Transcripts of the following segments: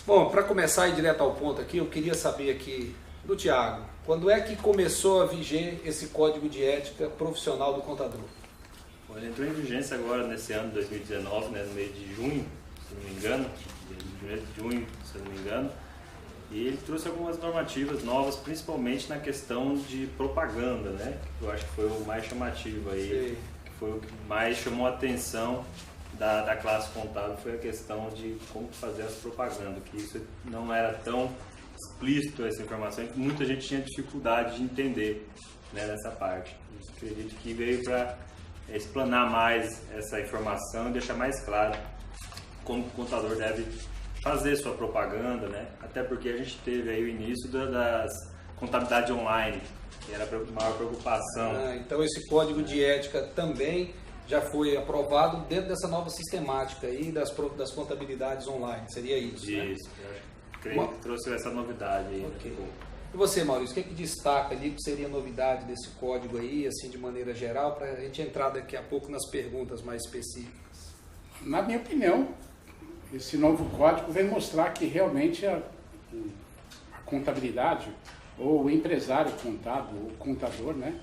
Bom, para começar a ir direto ao ponto aqui, eu queria saber aqui do Thiago, quando é que começou a viger esse código de ética profissional do contador? Ele entrou em vigência agora nesse ano de 2019, né, no mês de junho, se não me engano, e ele trouxe algumas normativas novas, principalmente na questão de propaganda, né, que eu acho que foi o mais chamativo aí, que foi o que mais chamou a atenção da classe contábil, foi a questão de como fazer as propagandas, que isso não era tão explícito, essa informação, e muita gente tinha dificuldade de entender, né, nessa parte. Eu acredito que veio para explanar mais essa informação e deixar mais claro como o contador deve fazer sua propaganda, né? Até porque a gente teve aí o início das contabilidade online, que era a maior preocupação. Então esse código de ética também já foi aprovado dentro dessa nova sistemática aí das contabilidades online, seria isso? Isso, né? Creio que trouxe essa novidade aí. Okay. E você, Maurício, o que destaca ali que seria novidade desse código aí, assim de maneira geral, para a gente entrar daqui a pouco nas perguntas mais específicas? Na minha opinião, esse novo código vem mostrar que realmente a contabilidade, ou o empresário contábil, o contador, né,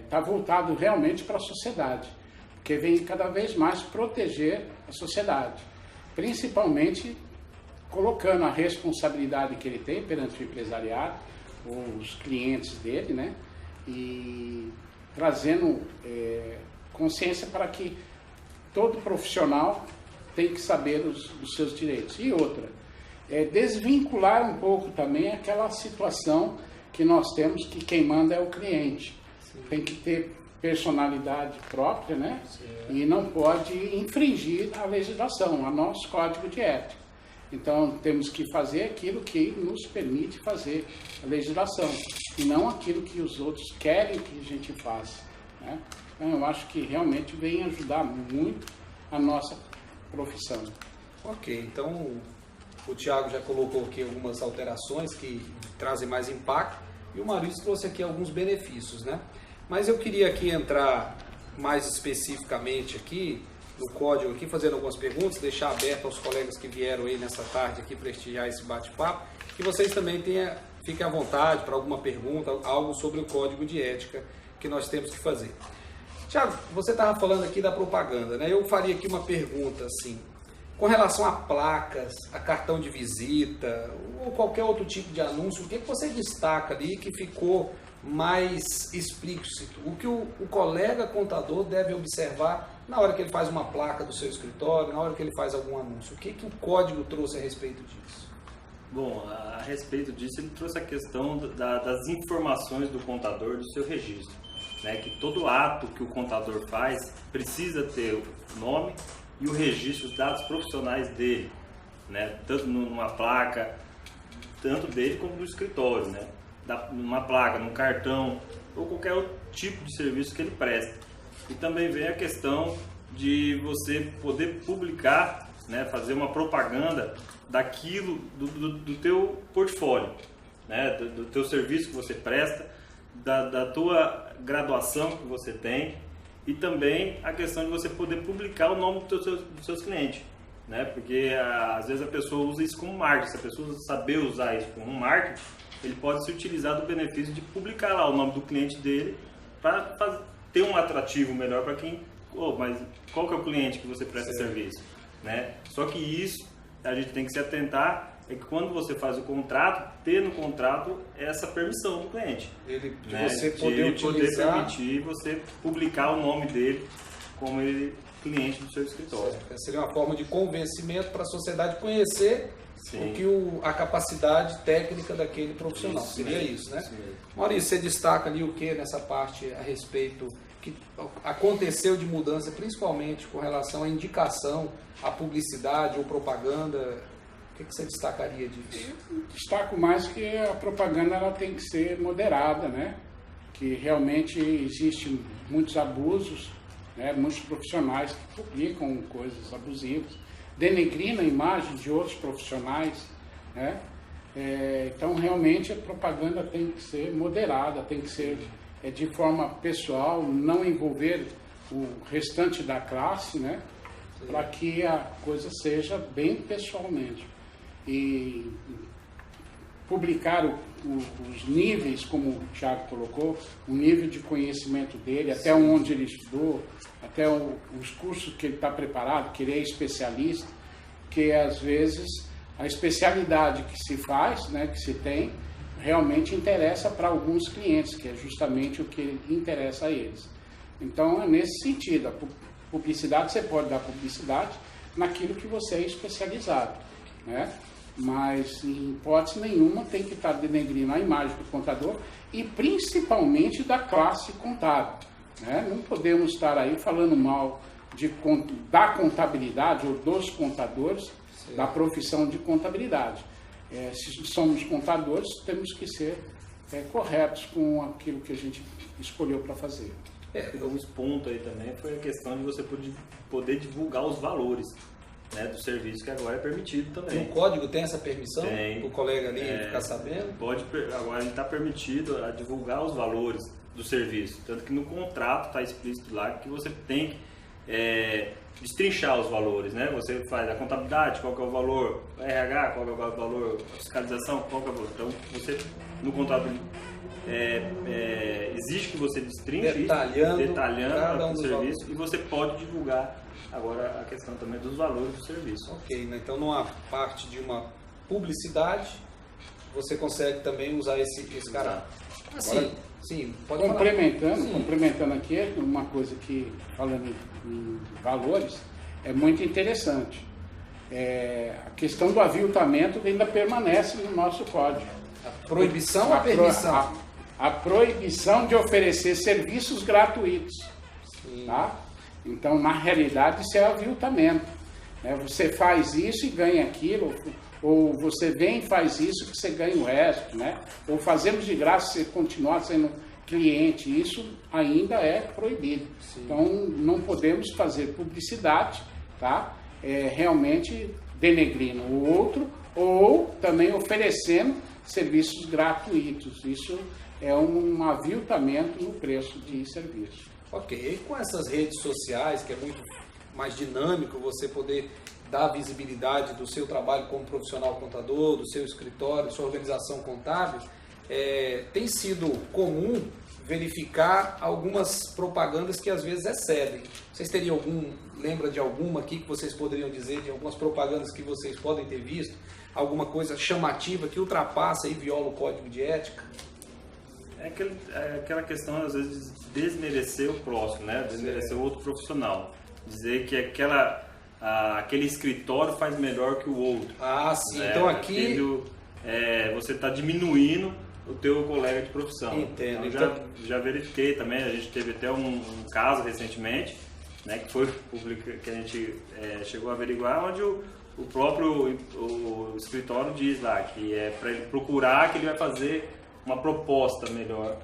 está voltado realmente para a sociedade, porque vem cada vez mais proteger a sociedade, principalmente colocando a responsabilidade que ele tem perante o empresariado, os clientes dele, né, e trazendo consciência para que todo profissional tem que saber dos seus direitos. E outra, desvincular um pouco também aquela situação que nós temos que quem manda é o cliente. Sim. Tem que ter personalidade própria, né? E não pode infringir a legislação, a nosso código de ética. Então, temos que fazer aquilo que nos permite fazer a legislação, e não aquilo que os outros querem que a gente faça, né? Então, eu acho que realmente vem ajudar muito a nossa profissão. Ok, então o Thiago já colocou aqui algumas alterações que trazem mais impacto, e o Maurício trouxe aqui alguns benefícios, né? Mas eu queria aqui entrar mais especificamente aqui no código, aqui fazendo algumas perguntas, deixar aberto aos colegas que vieram aí nessa tarde aqui prestigiar esse bate-papo, que vocês também fiquem à vontade para alguma pergunta, algo sobre o código de ética que nós temos que fazer. Thiago, você estava falando aqui da propaganda, né? Eu faria aqui uma pergunta assim, com relação a placas, a cartão de visita ou qualquer outro tipo de anúncio, o que você destaca ali que ficou mais explícito? O que o colega contador deve observar na hora que ele faz uma placa do seu escritório, na hora que ele faz algum anúncio? O que o código trouxe a respeito disso? Bom, a respeito disso, ele trouxe a questão das informações do contador do seu registro, né? Que todo ato que o contador faz precisa ter o nome e o registro, os dados profissionais dele, né? Tanto numa placa, tanto dele como do escritório, né? Numa placa, num cartão ou qualquer outro tipo de serviço que ele presta. E também vem a questão de você poder publicar, né? Fazer uma propaganda daquilo do teu portfólio, né? Do teu serviço que você presta, da tua graduação que você tem, e também a questão de você poder publicar o nome dos seus clientes, né? Porque às vezes a pessoa usa isso como marketing. Se a pessoa saber usar isso como marketing, ele pode se utilizar do benefício de publicar lá o nome do cliente dele para ter um atrativo melhor para quem... mas qual que é o cliente que você presta serviço, né? Só que isso a gente tem que se atentar, é que quando você faz o contrato, ter no contrato essa permissão do cliente. Você poder permitir você publicar o nome dele como cliente do seu escritório. Certo. Seria uma forma de convencimento para a sociedade conhecer a capacidade técnica daquele profissional. Seria isso, né? Maurício, você destaca ali o que nessa parte a respeito que aconteceu de mudança, principalmente com relação à indicação, à publicidade ou propaganda? O que você destacaria disso? Eu destaco mais que a propaganda ela tem que ser moderada, né? Que realmente existem muitos abusos, né? Muitos profissionais que publicam coisas abusivas, denegrindo a imagem de outros profissionais, né? Então, realmente, a propaganda tem que ser moderada, tem que ser de forma pessoal, não envolver o restante da classe, né? Para que a coisa seja bem pessoal mesmo. e publicar os níveis, como o Thiago colocou, o nível de conhecimento dele, até onde ele estudou, até os cursos que ele está preparado, que ele é especialista, que às vezes a especialidade que se faz, né, que se tem, realmente interessa para alguns clientes, que é justamente o que interessa a eles. Então, é nesse sentido, a publicidade, você pode dar publicidade naquilo que você é especializado, né? Mas, em hipótese nenhuma, tem que estar denegrindo a imagem do contador e principalmente da classe contábil, né? Não podemos estar aí falando mal da contabilidade ou dos contadores, da profissão de contabilidade. Se somos contadores, temos que ser corretos com aquilo que a gente escolheu para fazer. Alguns pontos aí também foi a questão de você poder divulgar os valores, né, do serviço, que agora é permitido também. E o código tem essa permissão? Tem. O colega ali ficar sabendo? Agora ele está permitido a divulgar os valores do serviço, tanto que no contrato está explícito lá que você tem que destrinchar os valores, né? Você faz a contabilidade, qual que é o valor, o RH, qual que é o valor, a fiscalização, qual que é o valor. Então, você, no contrato, exige que você destrinche detalhando cada o serviço e você pode divulgar agora a questão também dos valores do serviço. Ok, né? Então, numa parte de uma publicidade, você consegue também usar esse caráter. Assim, sim, pode complementando aqui, uma coisa que, falando em valores, é muito interessante. A questão do aviltamento ainda permanece no nosso código. A proibição ou a permissão? A proibição de oferecer serviços gratuitos. Tá? Então, na realidade, isso é aviltamento. Você faz isso e ganha aquilo, ou você vem e faz isso que você ganha o resto, né? Ou fazemos de graça você continuar sendo cliente, isso ainda é proibido. Sim. Então, não podemos fazer publicidade, tá? Realmente denegrindo o outro, ou também oferecendo serviços gratuitos. Isso é um aviltamento no preço de serviço. Ok, e com essas redes sociais, que é muito mais dinâmico você poder dar visibilidade do seu trabalho como profissional contador, do seu escritório, sua organização contábil, tem sido comum verificar algumas propagandas que às vezes excedem. Vocês teriam lembra de alguma aqui que vocês poderiam dizer, de algumas propagandas que vocês podem ter visto? Alguma coisa chamativa que ultrapassa e viola o código de ética? Aquela questão, às vezes, de desmerecer o próximo, né? Desmerecer o outro profissional. Dizer que aquele escritório faz melhor que o outro. Ah, sim. Então aqui... você está diminuindo o teu colega de profissão. Entendo. Então, já verifiquei também, a gente teve até um caso recentemente, né, que foi público, que a gente chegou a averiguar, onde o próprio escritório diz lá que é para ele procurar que ele vai fazer uma proposta melhor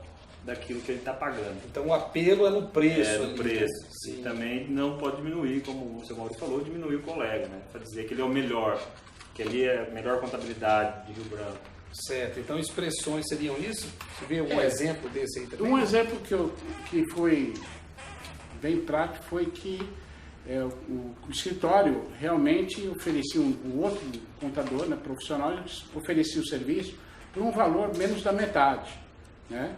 daquilo que ele está pagando. Então o apelo é no preço. No preço. E também não pode diminuir, como o seu Mauro falou, diminuir o colega, né? Para dizer que ele é o melhor, que ele é a melhor contabilidade de Rio Branco. Certo. Então expressões seriam isso? Você vê algum exemplo desse aí também? Um exemplo que foi bem prático foi que o escritório realmente oferecia o outro contador, né, profissional, oferecia o serviço por um valor menos da metade, né?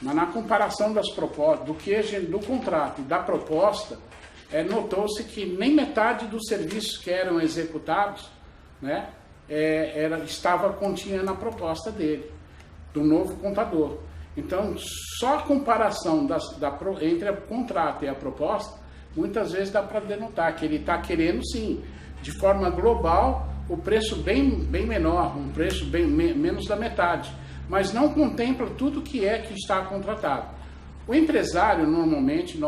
Mas na comparação das propostas, do contrato e da proposta, notou-se que nem metade dos serviços que eram executados, né, estava contida na proposta dele, do novo contador. Então, só a comparação entre o contrato e a proposta, muitas vezes dá para denotar que ele está querendo, sim, de forma global, o preço bem menor, um preço menos da metade, mas não contempla tudo que está contratado. O empresário, normalmente,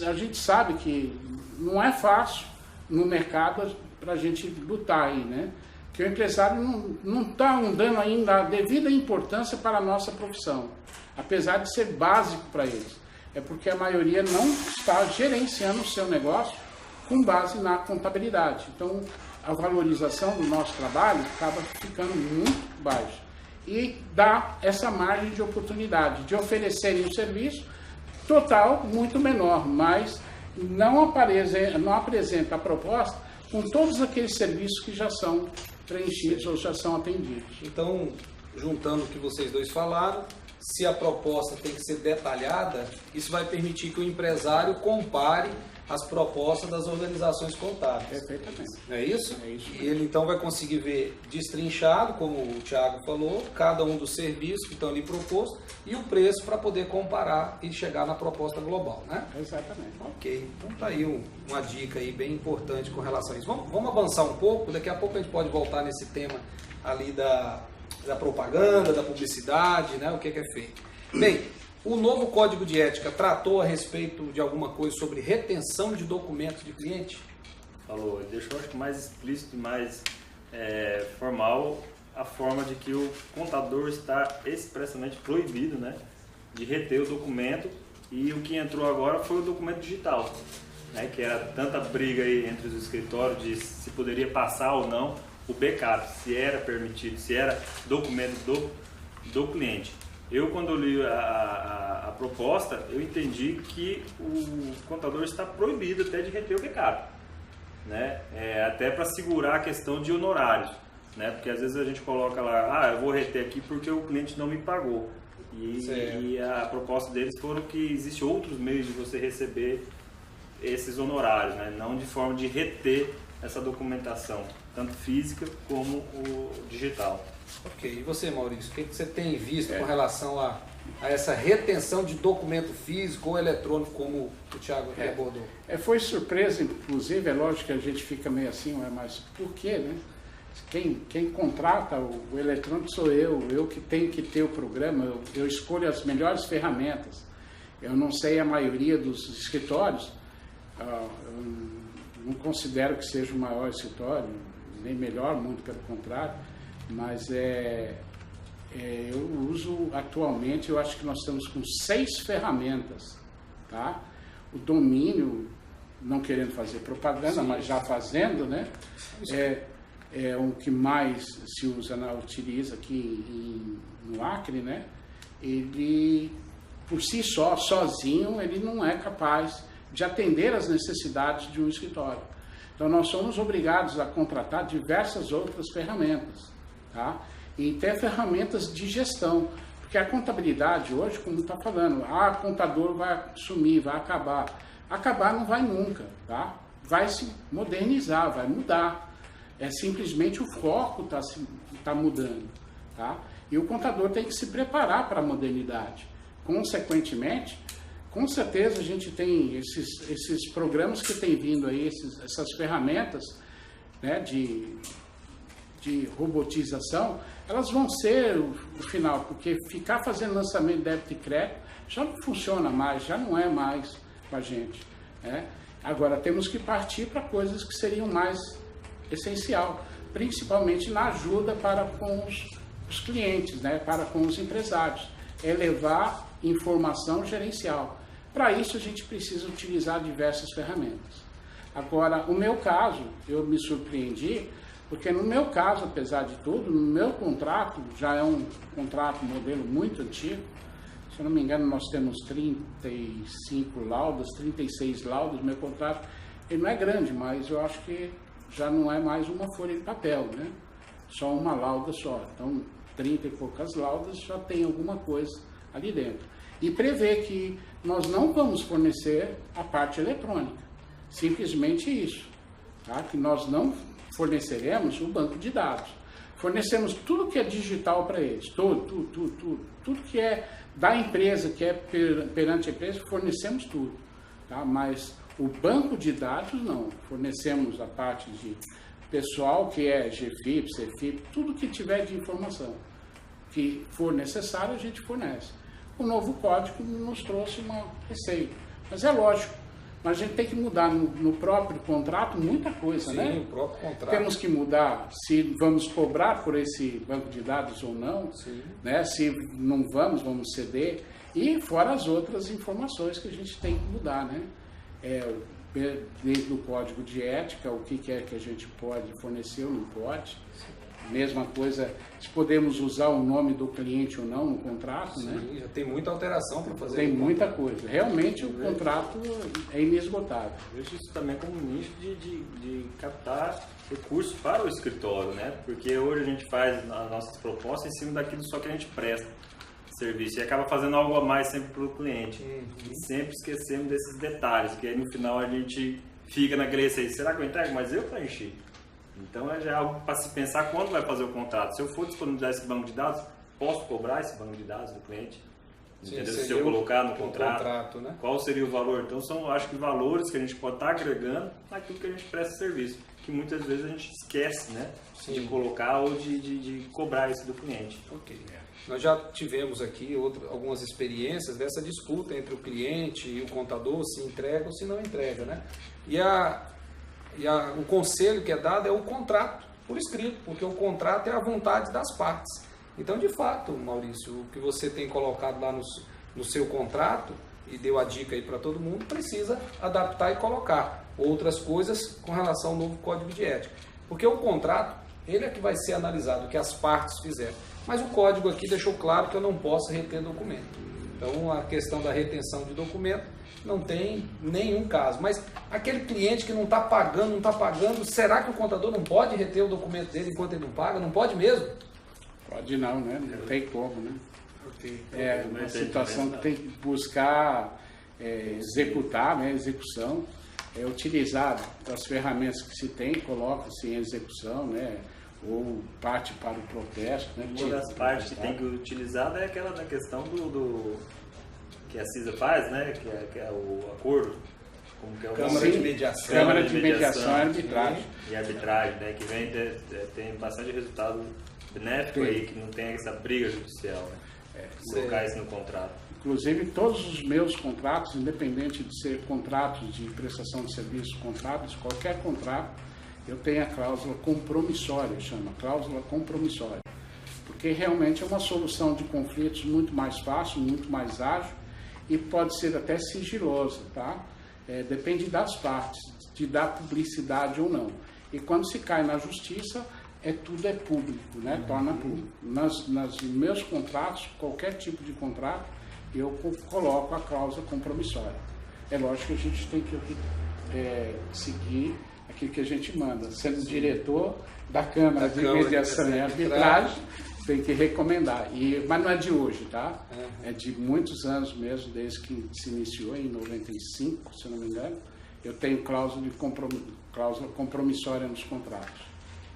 a gente sabe que não é fácil no mercado para a gente lutar aí, né? Que o empresário não está dando ainda a devida importância para a nossa profissão, apesar de ser básico para eles. É porque a maioria não está gerenciando o seu negócio com base na contabilidade. Então, a valorização do nosso trabalho acaba ficando muito baixa. E dá essa margem de oportunidade de oferecerem um serviço total muito menor, mas não apresenta a proposta com todos aqueles serviços que já são preenchidos ou já são atendidos. Então, juntando o que vocês dois falaram, se a proposta tem que ser detalhada, isso vai permitir que o empresário compare as propostas das organizações contábeis. Perfeitamente. Não é isso? É isso mesmo. E ele então vai conseguir ver destrinchado, como o Thiago falou, cada um dos serviços que estão ali propostos e o preço para poder comparar e chegar na proposta global, né? Exatamente. Ok, então tá aí uma dica aí bem importante com relação a isso. Vamos avançar um pouco, daqui a pouco a gente pode voltar nesse tema ali da propaganda, da publicidade, né? O que é feito. Bem, o novo Código de Ética tratou a respeito de alguma coisa sobre retenção de documentos de cliente? Falou, deixou acho que mais explícito e mais formal a forma de que o contador está expressamente proibido, né, de reter o documento, e o que entrou agora foi o documento digital, né, que era tanta briga aí entre os escritórios de se poderia passar ou não o backup, se era permitido, se era documento do cliente. Eu, quando li a proposta, eu entendi que o contador está proibido até de reter o backup, né? Até para segurar a questão de honorários, né? Porque às vezes a gente coloca lá, eu vou reter aqui porque o cliente não me pagou. E a proposta deles foram que existem outros meios de você receber esses honorários, né? Não de forma de reter essa documentação, tanto física como o digital. Ok, e você, Maurício, o que você tem visto com relação a essa retenção de documento físico ou eletrônico, como o Thiago abordou? Foi surpresa, inclusive, é lógico que a gente fica meio assim, mas por quê, né? Quem contrata o eletrônico sou eu que tenho que ter o programa, eu escolho as melhores ferramentas. Eu não sei a maioria dos escritórios, eu não considero que seja o maior escritório, nem melhor, muito pelo contrário, mas eu uso atualmente, eu acho que nós estamos com 6 ferramentas, tá? O domínio, não querendo fazer propaganda, mas já fazendo, né? É o que mais se utiliza aqui no Acre, né? Ele, por si só, sozinho, ele não é capaz de atender às necessidades de um escritório. Então, nós somos obrigados a contratar diversas outras ferramentas, tá? E ter ferramentas de gestão, porque a contabilidade hoje, como está falando, contador vai sumir, vai acabar. Acabar não vai nunca, tá? Vai se modernizar, vai mudar. É simplesmente o foco está mudando, tá? E o contador tem que se preparar para a modernidade. Consequentemente, com certeza a gente tem esses programas que têm vindo aí, essas ferramentas, né, de robotização, elas vão ser o final, porque ficar fazendo lançamento de débito e crédito já não funciona mais, já não é mais com a gente, né? Agora temos que partir para coisas que seriam mais essencial, principalmente na ajuda para com os clientes, né, para com os empresários, levar informação gerencial. Para isso a gente precisa utilizar diversas ferramentas. Agora, o meu caso, eu me surpreendi, porque no meu caso, apesar de tudo, no meu contrato, já é um contrato modelo muito antigo, se eu não me engano nós temos 35 laudas, 36 laudas, meu contrato, ele não é grande, mas eu acho que já não é mais uma folha de papel, né? Só uma lauda só. Então, 30 e poucas laudas já tem alguma coisa ali dentro. E prevê que nós não vamos fornecer a parte eletrônica. Simplesmente isso, tá? Que nós não forneceremos o banco de dados. Fornecemos tudo que é digital para eles, tudo que é da empresa, que é perante a empresa, fornecemos tudo, tá? Mas o banco de dados não, fornecemos a parte de pessoal, que é GFIP, CFIP, tudo que tiver de informação que for necessário a gente fornece. O novo código nos trouxe uma receita, mas é lógico, mas a gente tem que mudar no próprio contrato muita coisa, Sim, né? o próprio contrato. Temos que mudar se vamos cobrar por esse banco de dados ou não, né? Se não vamos ceder, e fora as outras informações que a gente tem que mudar, né? Dentro do código de ética, o que é que a gente pode fornecer ou não pode, Mesma coisa, se podemos usar o nome do cliente ou não no contrato, Sim, né? já tem muita alteração para fazer. Tem muita coisa. Realmente o contrato é inesgotável. Eu vejo isso também como um nicho de captar recursos para o escritório, né? Porque hoje a gente faz as nossas propostas em cima daquilo só que a gente presta serviço e acaba fazendo algo a mais sempre para o cliente. E sempre esquecemos desses detalhes, que aí no final a gente fica naquele receio, será que eu entrego? Mas eu preenchi. Então já é algo para se pensar quando vai fazer o contrato. Se eu for disponibilizar esse banco de dados, posso cobrar esse banco de dados do cliente? Entendeu? Se eu colocar no contrato, né? Qual seria o valor? Então são, acho que, valores que a gente pode estar agregando naquilo que a gente presta serviço, que muitas vezes a gente esquece, né? De colocar ou de cobrar isso do cliente. Ok. Nós já tivemos aqui algumas experiências dessa disputa entre o cliente e o contador, se entrega ou se não entrega, né? O conselho que é dado é o contrato por escrito, porque o contrato é a vontade das partes. Então, de fato, Maurício, o que você tem colocado lá no seu contrato, e deu a dica aí para todo mundo, precisa adaptar e colocar outras coisas com relação ao novo Código de Ética. Porque o contrato, ele é que vai ser analisado, o que as partes fizeram. Mas o código aqui deixou claro que eu não posso reter documento. Então, a questão da retenção de documento não tem nenhum caso. Mas aquele cliente que não está pagando, será que o contador não pode reter o documento dele enquanto ele não paga? Não pode mesmo? Pode não, né? Não tem como, né? Okay. É uma situação que tem que buscar executar, né? Execução, utilizar as ferramentas que se tem, coloca-se em execução, né? Ou parte para o protesto. Né? Uma das partes que tem que utilizar é aquela da questão do que a CISA faz, né? Que é o acordo. Como que é o Câmara de Mediação. Câmara de Mediação e Arbitragem. E arbitragem, né? Que vem tem bastante resultado benéfico aí, que não tem essa briga judicial, né? Colocar isso no contrato. Inclusive, todos os meus contratos, independente de ser contratos de prestação de serviço, contratos, qualquer contrato, eu tenho a cláusula compromissória, chama cláusula compromissória. Porque realmente é uma solução de conflitos muito mais fácil, muito mais ágil e pode ser até sigilosa, tá? Depende das partes, de dar publicidade ou não. E quando se cai na justiça, tudo é público, né? Torna público. Nos meus contratos, qualquer tipo de contrato, eu coloco a cláusula compromissória. É lógico que a gente tem que seguir aquilo que a gente manda. Sendo diretor da Câmara de Mediação e Arbitragem, tem que recomendar. Mas não é de hoje, tá? É de muitos anos mesmo, desde que se iniciou, em 95, se não me engano, eu tenho cláusula compromissória nos contratos.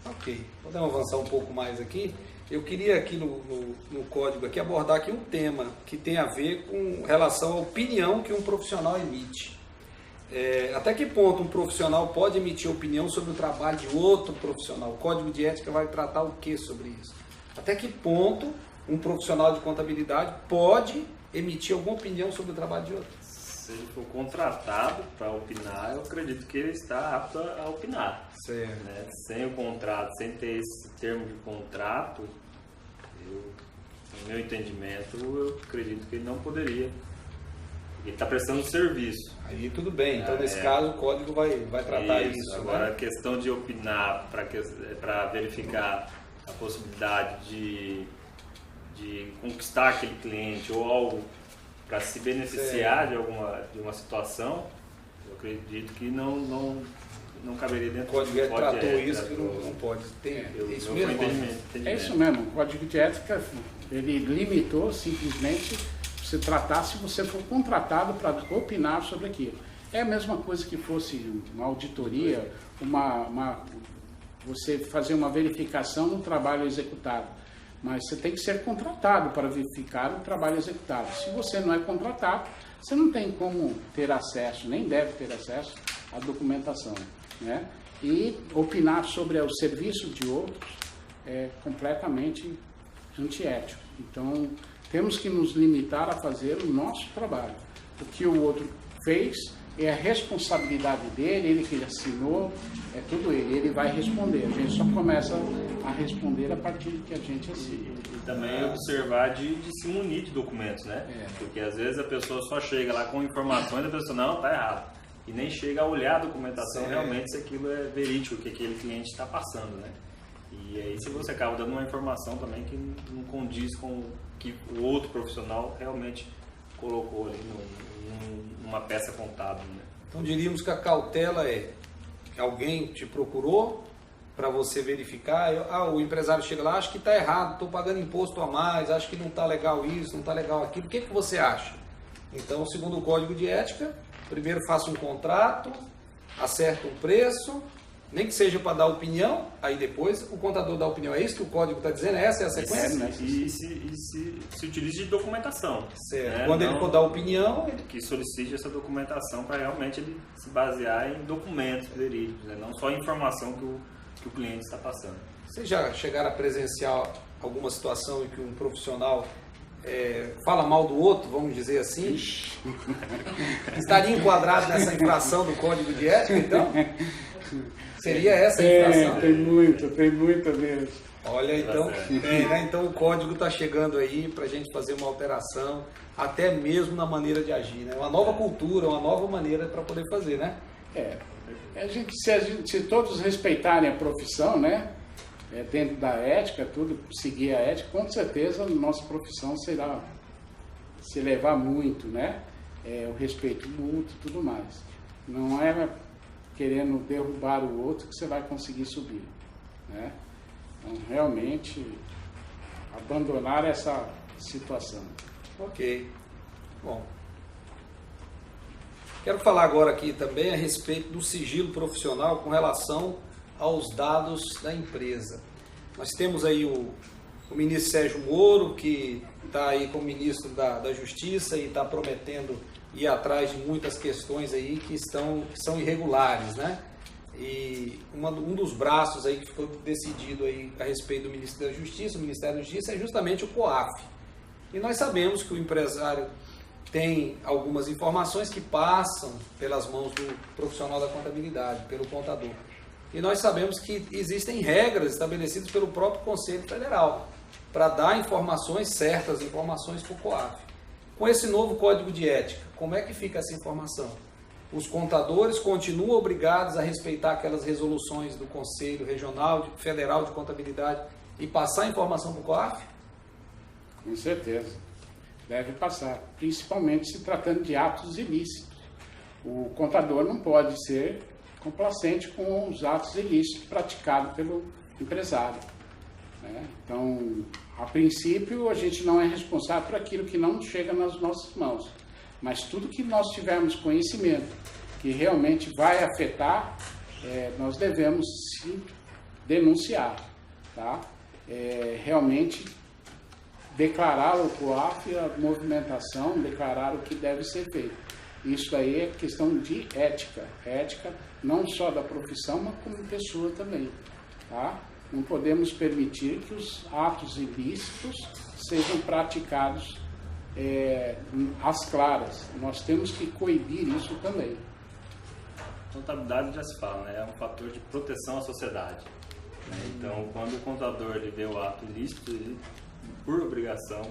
Ok, podemos avançar um pouco mais aqui. Eu queria aqui no código aqui abordar aqui um tema que tem a ver com relação à opinião que um profissional emite. Até que ponto um profissional pode emitir opinião sobre o trabalho de outro profissional? O Código de Ética vai tratar o que sobre isso? Até que ponto um profissional de contabilidade pode emitir alguma opinião sobre o trabalho de outro? Se ele for contratado para opinar, eu acredito que ele está apto a opinar. Certo. Né? Sem o contrato, sem ter esse termo de contrato, no meu entendimento, eu acredito que ele não poderia. Ele está prestando serviço. Aí tudo bem, então nesse caso o código vai tratar isso. Agora, né? A questão de opinar para verificar a possibilidade de conquistar aquele cliente ou algo para se beneficiar de uma situação, eu acredito que não caberia dentro do código. O código tratou isso, que não pode. Isso mesmo? É isso mesmo. O Código de Ética, ele limitou simplesmente se tratar se você for contratado para opinar sobre aquilo. É a mesma coisa que fosse uma auditoria, você fazer uma verificação no trabalho executado. Mas você tem que ser contratado para verificar o trabalho executado. Se você não é contratado, você não tem como ter acesso, nem deve ter acesso à documentação, né? E opinar sobre o serviço de outros é completamente antiético. Então, temos que nos limitar a fazer o nosso trabalho. O que o outro fez é a responsabilidade dele, ele que assinou, é tudo ele vai responder. A gente só começa a responder a partir do que a gente assina. E também observar de se munir de documentos, né? Porque às vezes a pessoa só chega lá com informações, a pessoa, não, está errado. E nem chega a olhar a documentação realmente se aquilo é verídico, o que aquele cliente está passando, né? E aí se você acaba dando uma informação também que não condiz com o que o outro profissional realmente colocou ali numa peça contábil, né? Então diríamos que a cautela é que alguém te procurou para você verificar, o empresário chega lá, acho que está errado, estou pagando imposto a mais, acho que não está legal isso, não está legal aquilo, o que você acha? Então, segundo o Código de Ética, primeiro faça um contrato, acerta um preço, nem que seja para dar opinião, aí depois o contador dá opinião. É isso que o código está dizendo? Essa é a sequência? E se utilize de documentação. Certo. Né? Quando ele for dar opinião... Que solicite essa documentação para realmente ele se basear em documentos verídicos, né? Não só a informação que o cliente está passando. Vocês já chegaram a presenciar alguma situação em que um profissional fala mal do outro, vamos dizer assim? Estaria enquadrado nessa infração do Código de Ética, então? Seria essa a infração? Tem muita mesmo. Olha, então, né? Então o código está chegando aí para a gente fazer uma alteração, até mesmo na maneira de agir, né? Uma nova cultura, uma nova maneira para poder fazer, né? Se todos respeitarem a profissão, né? Dentro da ética, tudo, seguir a ética, com certeza a nossa profissão será se elevar muito, né? O respeito mútuo e tudo mais. Não é querendo derrubar o outro que você vai conseguir subir, né? Então, realmente, abandonar essa situação. Ok. Bom. Quero falar agora aqui também a respeito do sigilo profissional com relação aos dados da empresa. Nós temos aí o ministro Sérgio Moro, que está aí como ministro da Justiça e está prometendo ir atrás de muitas questões aí que são irregulares, né? E um dos braços aí que ficou decidido aí a respeito do ministro da Justiça, o Ministério da Justiça, é justamente o COAF. E nós sabemos que o empresário tem algumas informações que passam pelas mãos do profissional da contabilidade, pelo contador. E nós sabemos que existem regras estabelecidas pelo próprio Conselho Federal para dar informações, certas informações para o COAF. Com esse novo Código de Ética, como é que fica essa informação? Os contadores continuam obrigados a respeitar aquelas resoluções do Conselho Regional, Federal de Contabilidade e passar a informação para o COAF? Com certeza. Deve passar, principalmente se tratando de atos ilícitos. O contador não pode ser complacente com os atos ilícitos praticados pelo empresário, né? Então, a princípio, a gente não é responsável por aquilo que não chega nas nossas mãos. Mas tudo que nós tivermos conhecimento que realmente vai afetar, nós devemos sim denunciar, tá? Realmente declarar o COAF, a movimentação, declarar o que deve ser feito. Isso aí é questão de ética. Ética não só da profissão, mas como pessoa também, tá? Não podemos permitir que os atos ilícitos sejam praticados às claras. Nós temos que coibir isso também. Contabilidade já se fala, né? É um fator de proteção à sociedade, né? Então, quando o contador ele vê o ato ilícito, ele, por obrigação,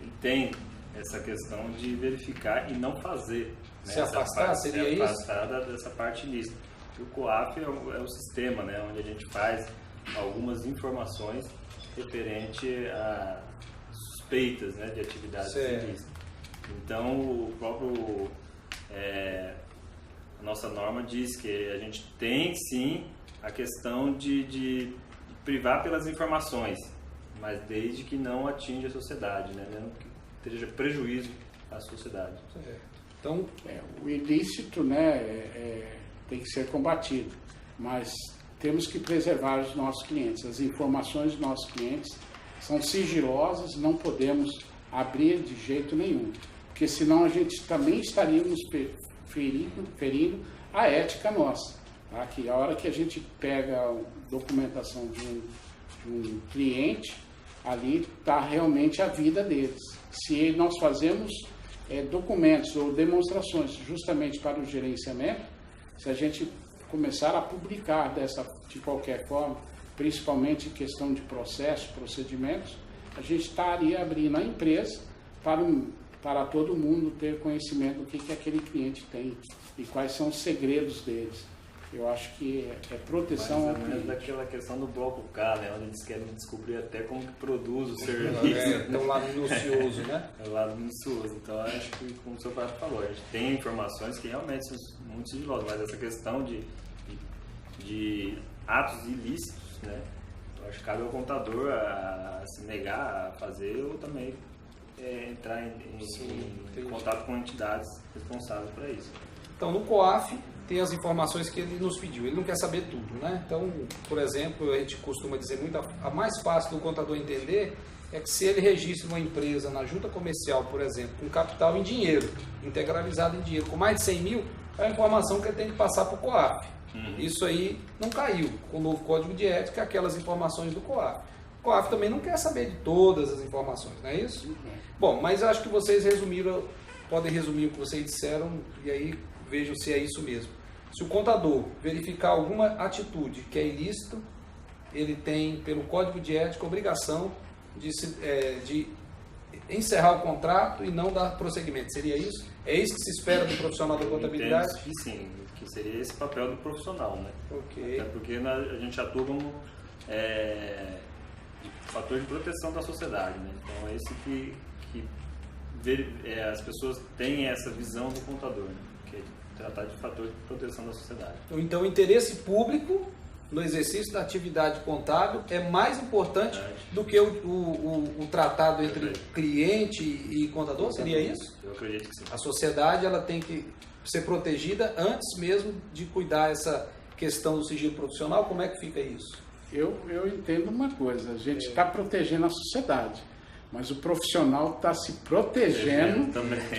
ele tem essa questão de verificar e não fazer, né? Se afastar, seria isso? Se afastar dessa parte ilícita. O COAF é o sistema, né? Onde a gente faz algumas informações referente a suspeitas, né, de atividades ilícitas. Então, o próprio a nossa norma diz que a gente tem sim a questão de privar pelas informações, mas desde que não atinja a sociedade, né, não que esteja prejuízo à sociedade. Então, o ilícito, né, tem que ser combatido, mas temos que preservar os nossos clientes. As informações dos nossos clientes são sigilosas, não podemos abrir de jeito nenhum, porque senão a gente também estaríamos ferindo a ética nossa, tá? Que a hora que a gente pega a documentação de um cliente, ali está realmente a vida deles. Se nós fazemos documentos ou demonstrações justamente para o gerenciamento, se a gente começar a publicar de qualquer forma, principalmente em questão de processos, procedimentos, a gente estaria abrindo a empresa para todo mundo ter conhecimento do que aquele cliente tem e quais são os segredos deles. Eu acho que é proteção ao cliente. Mais ou menos daquela questão do bloco K, né? Onde eles querem descobrir até como que produz o serviço. É um lado minucioso, né? É o lado minucioso. Então, eu acho que, como o seu pai falou, a gente tem informações que realmente são muito sigilosas, mas essa questão de atos ilícitos, né? Eu acho que cabe ao contador a se negar a fazer ou também entrar em contato com entidades responsáveis para isso. Então, no COAF, tem as informações que ele nos pediu. Ele não quer saber tudo, né? Então, por exemplo, a gente costuma dizer muito, a mais fácil do contador entender é que se ele registra uma empresa na junta comercial, por exemplo, com capital em dinheiro, integralizado em dinheiro, com mais de 100 mil, é a informação que ele tem que passar para o COAF. Isso aí não caiu com o novo Código de Ética, aquelas informações do COAF. O COAF também não quer saber de todas as informações, não é isso? Bom, mas acho que vocês podem resumir o que vocês disseram e aí vejam se é isso mesmo. Se o contador verificar alguma atitude que é ilícito, ele tem, pelo Código de Ética, obrigação de encerrar o contrato e não dar prosseguimento. Seria isso? É isso que se espera do profissional da contabilidade? Que sim, que seria esse papel do profissional, né? Ok. Até porque a gente atua como fator de proteção da sociedade, né? Então é esse que as pessoas têm essa visão do contador, né? Que é tratar de fator de proteção da sociedade. Então o interesse público no exercício da atividade contábil é mais importante do que o tratado entre cliente e contador? Seria isso? Eu acredito que sim. A sociedade ela tem que ser protegida antes mesmo de cuidar essa questão do sigilo profissional. Como é que fica isso? Eu entendo uma coisa, a gente está protegendo a sociedade, mas o profissional está se protegendo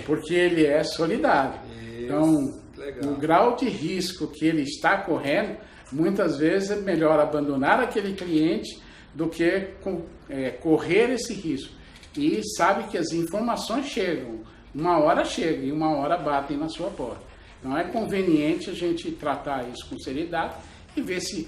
porque ele é solidário. Isso, então, legal. O grau de risco que ele está correndo, muitas vezes é melhor abandonar aquele cliente do que correr esse risco. E sabe que as informações chegam, uma hora chegam e uma hora batem na sua porta. Então é conveniente a gente tratar isso com seriedade e ver se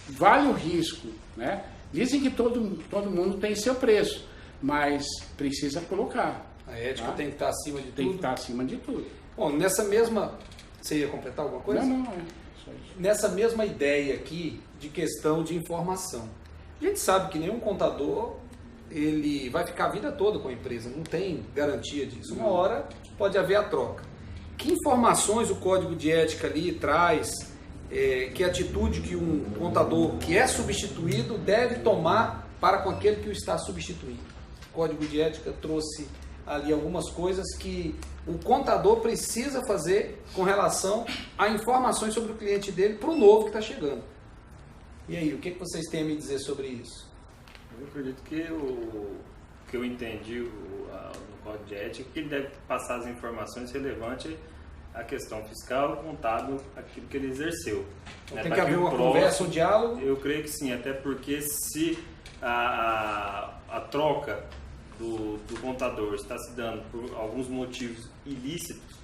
vale o risco, né? Dizem que todo mundo tem seu preço, mas precisa colocar. A ética tem que estar acima de tudo. Tem que estar acima de tudo. Bom, nessa mesma... Você ia completar alguma coisa? Não, é só isso. Nessa mesma ideia aqui de questão de informação. A gente sabe que nenhum contador ele vai ficar a vida toda com a empresa, não tem garantia disso. Uma hora pode haver a troca. Que informações o Código de Ética ali traz, que atitude que um contador que é substituído deve tomar para com aquele que o está substituindo? O Código de Ética trouxe ali algumas coisas que o contador precisa fazer com relação a informações sobre o cliente dele para o novo que está chegando. E aí, o que vocês têm a me dizer sobre isso? Eu acredito que o que eu entendi no Código de Ética é que ele deve passar as informações relevantes à questão fiscal, contábil, aquilo que ele exerceu. Então, tem que haver uma conversa, um diálogo? Eu creio que sim, até porque se a troca do contador está se dando por alguns motivos ilícitos,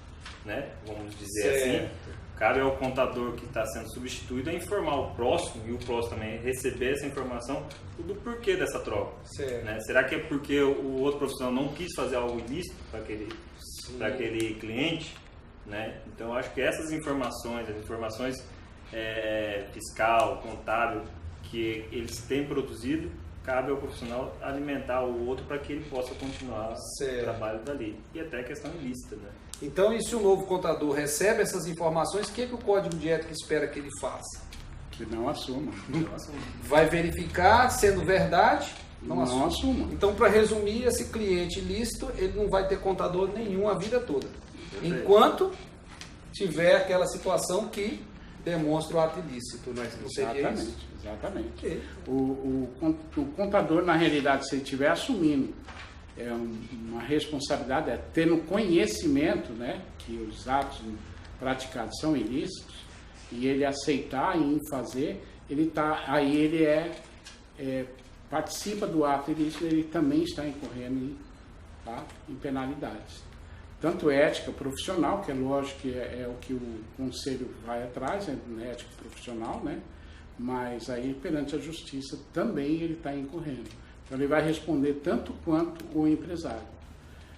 né? Vamos dizer assim, cabe ao contador que está sendo substituído a informar o próximo e o próximo também receber essa informação do porquê dessa troca. Né? Será que é porque o outro profissional não quis fazer algo ilícito para aquele cliente? Né? Então, eu acho que essas informações, as informações fiscal, contábil, que eles têm produzido, cabe ao profissional alimentar o outro para que ele possa continuar o trabalho dali. E até a questão ilícita, né? Então, e se o novo contador recebe essas informações, o que o Código de Ética espera que ele faça? Que não assuma. Vai verificar, sendo verdade, não assuma. Então, para resumir, esse cliente ilícito, ele não vai ter contador nenhum a vida toda. Enquanto tiver aquela situação que demonstra o ato ilícito. Não seria isso? Exatamente. Okay. O contador, na realidade, se ele estiver assumindo uma responsabilidade, tendo conhecimento, né, que os atos praticados são ilícitos, e ele aceitar e fazer, ele participa do ato ilícito, ele também está incorrendo em penalidades. Tanto ética profissional, que é lógico que é o que o conselho vai atrás, né, ética profissional, né? Mas aí perante a justiça também ele está incorrendo. Então ele vai responder tanto quanto o empresário.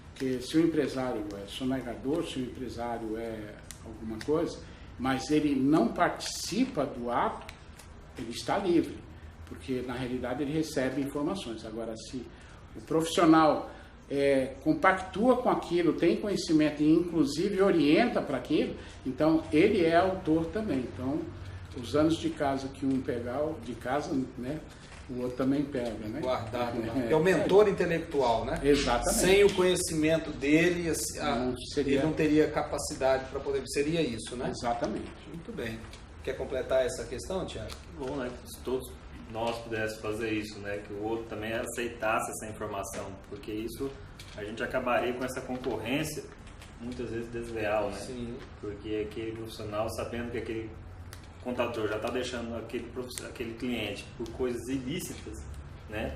Porque se o empresário é sonegador, se o empresário é alguma coisa, mas ele não participa do ato, ele está livre, porque na realidade ele recebe informações. Agora, se o profissional compactua com aquilo, tem conhecimento e inclusive orienta para aquilo, então ele é autor também. Então, os anos de casa que um pegar, de casa, né, o outro também pega, né? Guardado, né? É o mentor intelectual, né? Exatamente. Sem o conhecimento dele, seria... ele não teria capacidade para poder... Seria isso, né? Exatamente. Muito bem. Quer completar essa questão, Tiago? Bom, né? Se todos nós pudéssemos fazer isso, né? Que o outro também aceitasse essa informação, porque isso a gente acabaria com essa concorrência muitas vezes desleal, né? Sim. Porque aquele profissional, sabendo que aquele contador já está deixando aquele cliente por coisas ilícitas, né?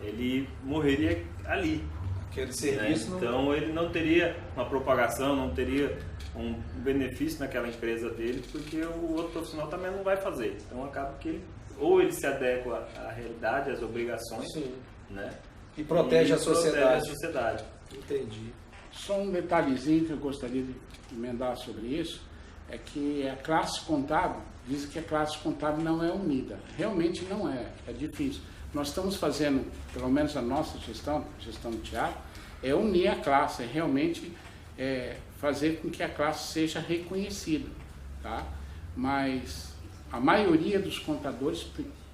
Ele morreria ali. Aquele serviço, né? Então ele não teria uma propagação, não teria um benefício naquela empresa dele, porque o outro profissional também não vai fazer. Então acaba que ele se adequa à realidade, às obrigações, sim, né? E protege a sociedade. Protege a sociedade. Entendi. Só um detalhezinho que eu gostaria de emendar sobre isso, é que a classe contábil, dizem que a classe contábil não é unida. Realmente não é, é difícil. Nós estamos fazendo, pelo menos a nossa gestão do Tiago, é unir a classe, é realmente fazer com que a classe seja reconhecida, tá? Mas a maioria dos contadores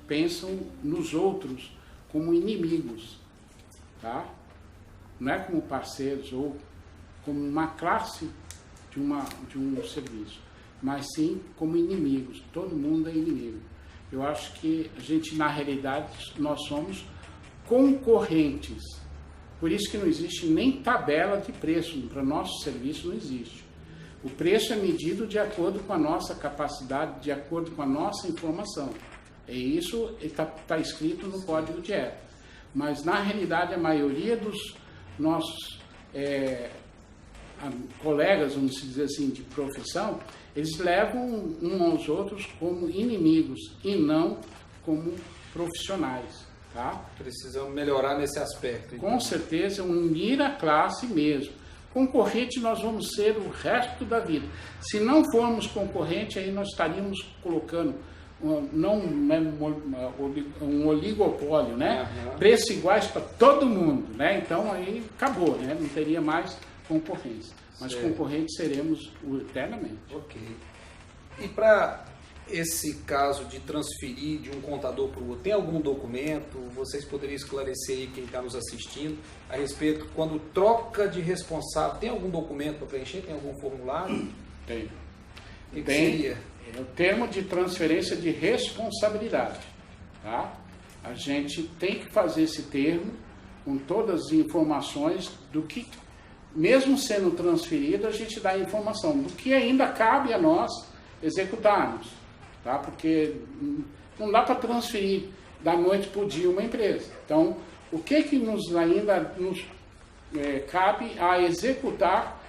pensam nos outros como inimigos, tá? Não é como parceiros ou como uma classe de um serviço, mas sim como inimigos. Todo mundo é inimigo. Eu acho que a gente, na realidade, nós somos concorrentes. Por isso que não existe nem tabela de preço. Para nosso serviço não existe. O preço é medido de acordo com a nossa capacidade, de acordo com a nossa informação. E isso está escrito no Código de Ética. Mas, na realidade, a maioria dos nossos colegas, vamos dizer assim, de profissão, eles levam uns aos outros como inimigos e não como profissionais, tá? Precisamos melhorar nesse aspecto. Então. Com certeza, unir a classe mesmo. Concorrente nós vamos ser o resto da vida. Se não formos concorrente, aí nós estaríamos colocando um oligopólio, né? Uhum. Preços iguais para todo mundo, né? Então aí acabou, né? Não teria mais concorrência. Mas concorrentes seremos eternamente. Ok. E para esse caso de transferir de um contador para o outro, tem algum documento? Vocês poderiam esclarecer aí quem está nos assistindo a respeito, quando troca de responsável, tem algum documento para preencher? Tem algum formulário? Tem. O que seria? É o termo de transferência de responsabilidade, tá? A gente tem que fazer esse termo com todas as informações do que, mesmo sendo transferido, a gente dá informação do que ainda cabe a nós executarmos, tá? Porque não dá para transferir da noite para o dia uma empresa. Então, o que ainda nos cabe a executar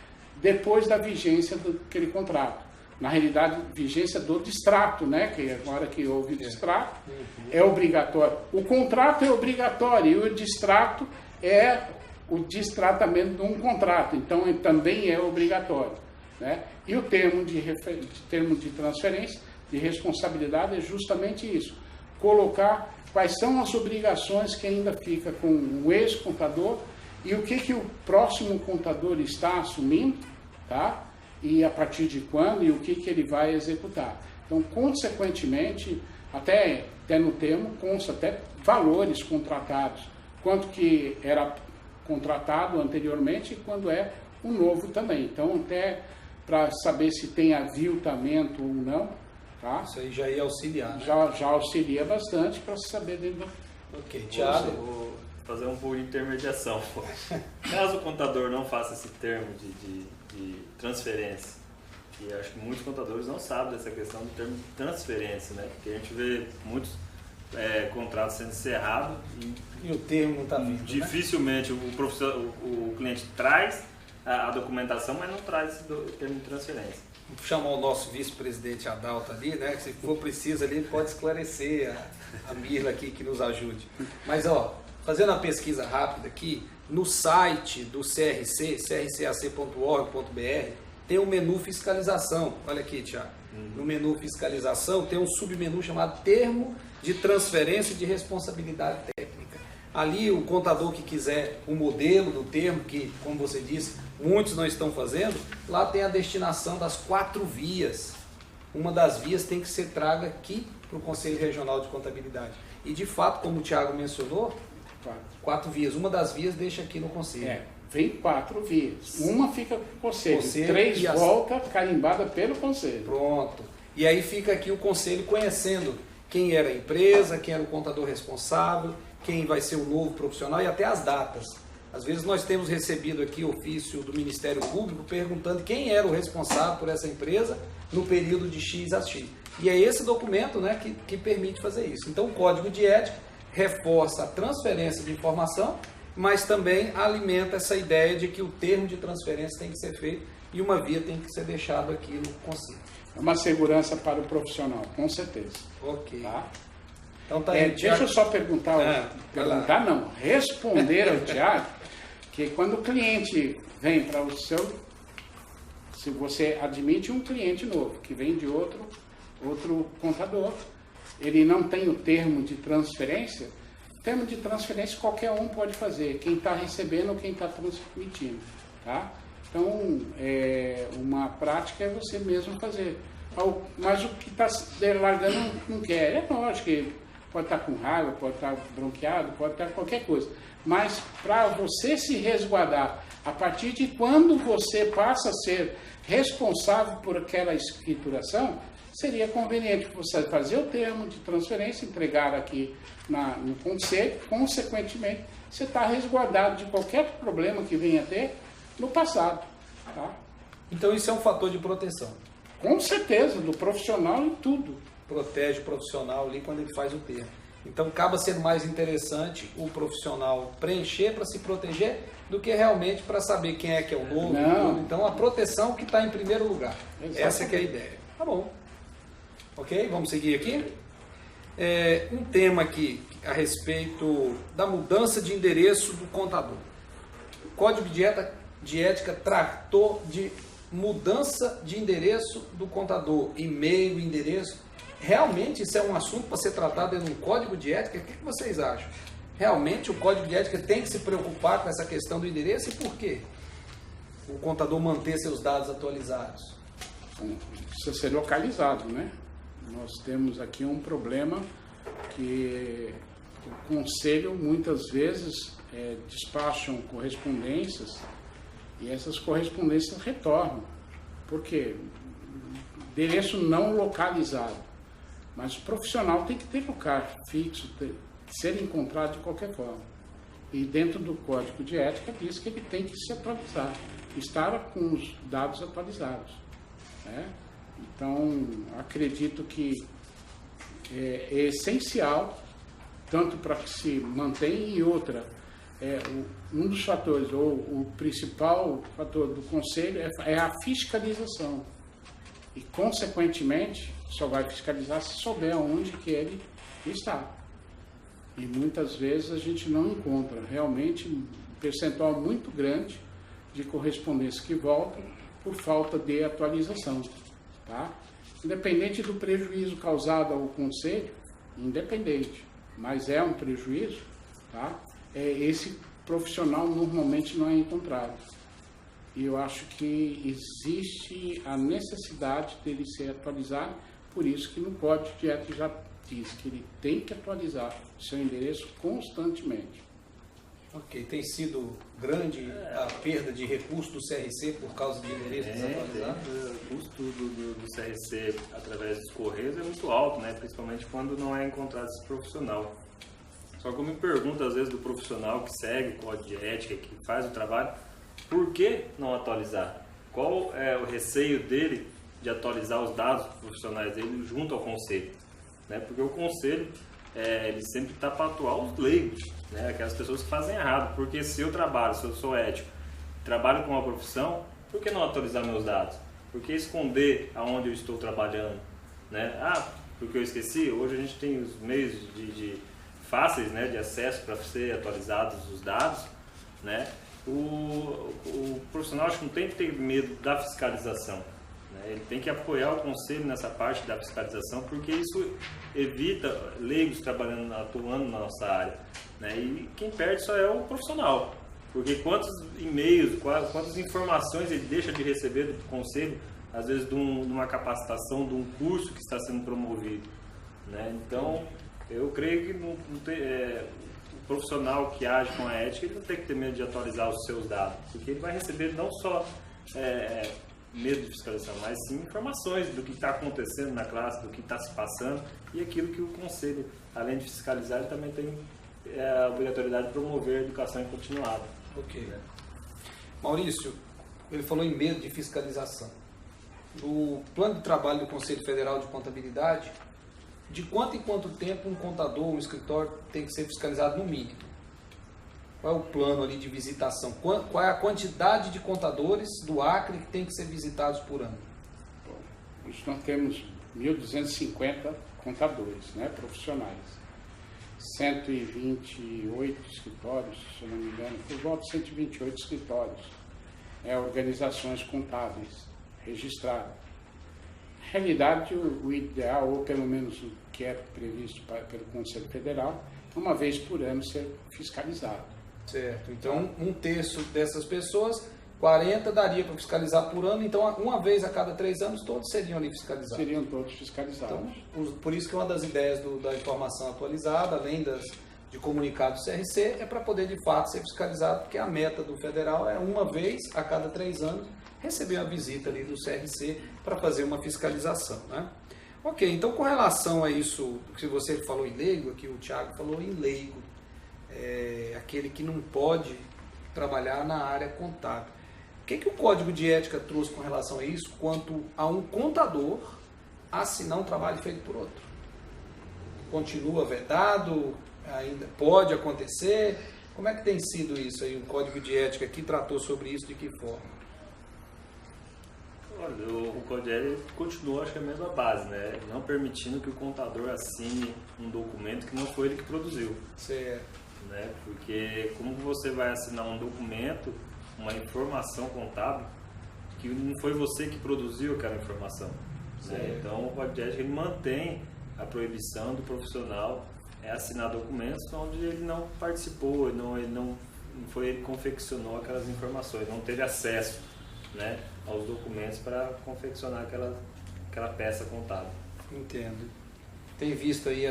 depois da vigência daquele contrato? Na realidade, vigência do distrato, né? Que agora que houve distrato, é obrigatório. O contrato é obrigatório e o distrato é o distratamento de um contrato. Então, ele também é obrigatório, né? E o termo de transferência de responsabilidade é justamente isso. Colocar quais são as obrigações que ainda fica com o ex-contador e o que o próximo contador está assumindo, tá? E a partir de quando e o que ele vai executar. Então, consequentemente, até no termo, consta até valores contratados, quanto que era contratado anteriormente e quando é o novo também. Então, até para saber se tem aviltamento ou não, tá? Isso aí já ia auxiliar, né? Já auxilia bastante para saber dentro do... Ok, Tiago. Vou fazer um pouco de intermediação. Caso o contador não faça esse termo de transferência, e acho que muitos contadores não sabem dessa questão do termo de transferência, né? Porque a gente vê muitos contratos sendo encerrados e o termo não está vindo, dificilmente, né? o cliente traz a documentação, mas não traz esse termo de transferência. Vou chamar o nosso vice-presidente Adalto ali, né? Se for preciso ali, ele pode esclarecer a Mirla aqui que nos ajude. Mas, fazendo uma pesquisa rápida aqui, no site do CRC, crcac.org.br, tem o menu fiscalização. Olha aqui, Tiago. No menu fiscalização tem um submenu chamado termo de transferência de responsabilidade técnica. Ali o contador que quiser o modelo do termo, que como você disse, muitos não estão fazendo, lá tem a destinação das 4 vias. Uma das vias tem que ser traga aqui para o Conselho Regional de Contabilidade. E de fato, como o Tiago mencionou, 4 vias. Uma das vias deixa aqui no Conselho. Vem 4 vias. Uma fica com o Conselho. 3 volta carimbada pelo Conselho. Pronto. E aí fica aqui o Conselho conhecendo quem era a empresa, quem era o contador responsável, quem vai ser o novo profissional e até as datas. Às vezes nós temos recebido aqui ofício do Ministério Público perguntando quem era o responsável por essa empresa no período de X a X. E é esse documento, né, que permite fazer isso. Então o Código de Ética reforça a transferência de informação, mas também alimenta essa ideia de que o termo de transferência tem que ser feito e uma via tem que ser deixada aqui no Conselho. É uma segurança para o profissional, com certeza. Ok. Tá? Então tá aí, deixa eu só perguntar, responder ao Tiago, que quando o cliente vem para o seu, se você admite um cliente novo, que vem de outro contador, ele não tem o termo de transferência, termo de transferência qualquer um pode fazer, quem está recebendo ou quem está transmitindo, tá? Então, uma prática é você mesmo fazer. Mas o que está largando não quer. É lógico que pode estar com raiva, pode estar bronqueado, pode estar qualquer coisa. Mas para você se resguardar, a partir de quando você passa a ser responsável por aquela escrituração, seria conveniente você fazer o termo de transferência, entregar aqui no Conselho, consequentemente, você está resguardado de qualquer problema que venha a ter no passado. Tá? Então isso é um fator de proteção. Com certeza, do profissional em tudo. Protege o profissional ali quando ele faz o termo. Então acaba sendo mais interessante o profissional preencher para se proteger do que realmente para saber quem é que é o novo. Então a proteção que está em primeiro lugar. Exatamente. Essa que é a ideia. Tá bom. Ok? Vamos seguir aqui. Um tema aqui a respeito da mudança de endereço do contador. O Código de Ética tratou de mudança de endereço do contador, e-mail, endereço. Realmente isso é um assunto para ser tratado em um Código de Ética? O que vocês acham? Realmente o Código de Ética tem que se preocupar com essa questão do endereço e por quê? O contador manter seus dados atualizados. Precisa ser localizado, né? Nós temos aqui um problema que o Conselho muitas vezes despacham correspondências e essas correspondências retornam. Por quê? Endereço não localizado. Mas o profissional tem que ter lugar fixo, ser encontrado de qualquer forma. E dentro do Código de Ética diz que ele tem que se atualizar, estar com os dados atualizados. Né? Então, acredito que é essencial, tanto para que se mantenha e outra, um dos fatores, ou o principal fator do Conselho é a fiscalização. E, consequentemente, só vai fiscalizar se souber onde que ele está. E muitas vezes a gente não encontra realmente um percentual muito grande de correspondência que volta por falta de atualização. Tá? Independente do prejuízo causado ao Conselho, independente, mas é um prejuízo, tá? Esse profissional normalmente não é encontrado. E eu acho que existe a necessidade dele ser atualizado, por isso que no Código de Ética já diz que ele tem que atualizar seu endereço constantemente. Ok, tem sido grande a perda de recursos do CRC por causa de endereços desatualizados? O custo do CRC através dos Correios é muito alto, né? Principalmente quando não é encontrado esse profissional. Só que eu me pergunto às vezes do profissional que segue o Código de Ética, que faz o trabalho, por que não atualizar? Qual é o receio dele de atualizar os dados profissionais dele junto ao Conselho? Né? Porque o Conselho ele sempre está para atuar os leigos, né? Aquelas pessoas que fazem errado. Porque se eu trabalho, se eu sou ético, trabalho com uma profissão, por que não atualizar meus dados? Por que esconder aonde eu estou trabalhando? Né? Porque eu esqueci. Hoje a gente tem os meios fáceis, né, de acesso para ser atualizados os dados, né? o profissional acho que não tem que ter medo da fiscalização, né? Ele tem que apoiar o conselho nessa parte da fiscalização, porque isso evita leigos atuando na nossa área, né? E quem perde só é o profissional, porque quantos e-mails, quantas informações ele deixa de receber do conselho, às vezes de uma capacitação, de um curso que está sendo promovido, né? Então, eu creio que o profissional que age com a ética, ele não tem que ter medo de atualizar os seus dados, porque ele vai receber não só medo de fiscalização, mas sim informações do que está acontecendo na classe, do que está se passando, e aquilo que o conselho, além de fiscalizar, ele também tem a obrigatoriedade de promover a educação continuada. Ok. Maurício, ele falou em medo de fiscalização. No plano de trabalho do Conselho Federal de Contabilidade, de quanto em quanto tempo um contador, um escritório tem que ser fiscalizado no mínimo? Qual é o plano ali de visitação? Qual é a quantidade de contadores do Acre que tem que ser visitados por ano? Nós temos 1.250 contadores, né, profissionais. 128 escritórios, se eu não me engano, por volta de 128 escritórios, organizações contábeis registradas. Na realidade, o ideal, ou pelo menos o que é previsto pelo Conselho Federal, é uma vez por ano ser fiscalizado. Certo. Então, 1/3 dessas pessoas, 40 daria para fiscalizar por ano, então uma vez a cada 3 anos todos seriam ali fiscalizados. Seriam todos fiscalizados. Então, por isso que uma das ideias da informação atualizada, além de comunicar do CRC, é para poder de fato ser fiscalizado, porque a meta do federal é uma vez a cada 3 anos receber uma visita ali do CRC para fazer uma fiscalização, né? Ok, então com relação a isso, que você falou em leigo, aqui o Thiago falou em leigo, aquele que não pode trabalhar na área contábil. O que o Código de Ética trouxe com relação a isso, quanto a um contador assinar um trabalho feito por outro? Continua vedado? Ainda pode acontecer? Como é que tem sido isso aí? O Código de Ética aqui tratou sobre isso de que forma? Olha, o Código de Ética continua, acho que é a mesma base, né? Não permitindo que o contador assine um documento que não foi ele que produziu. Certo. Né? Porque como você vai assinar um documento, uma informação contábil, que não foi você que produziu aquela informação, né? Então o Código de Ética ele mantém a proibição do profissional assinar documentos onde ele não participou, ele não foi ele que confeccionou aquelas informações, não teve acesso, né, aos documentos para confeccionar aquela peça contábil. Entendo. Tem visto aí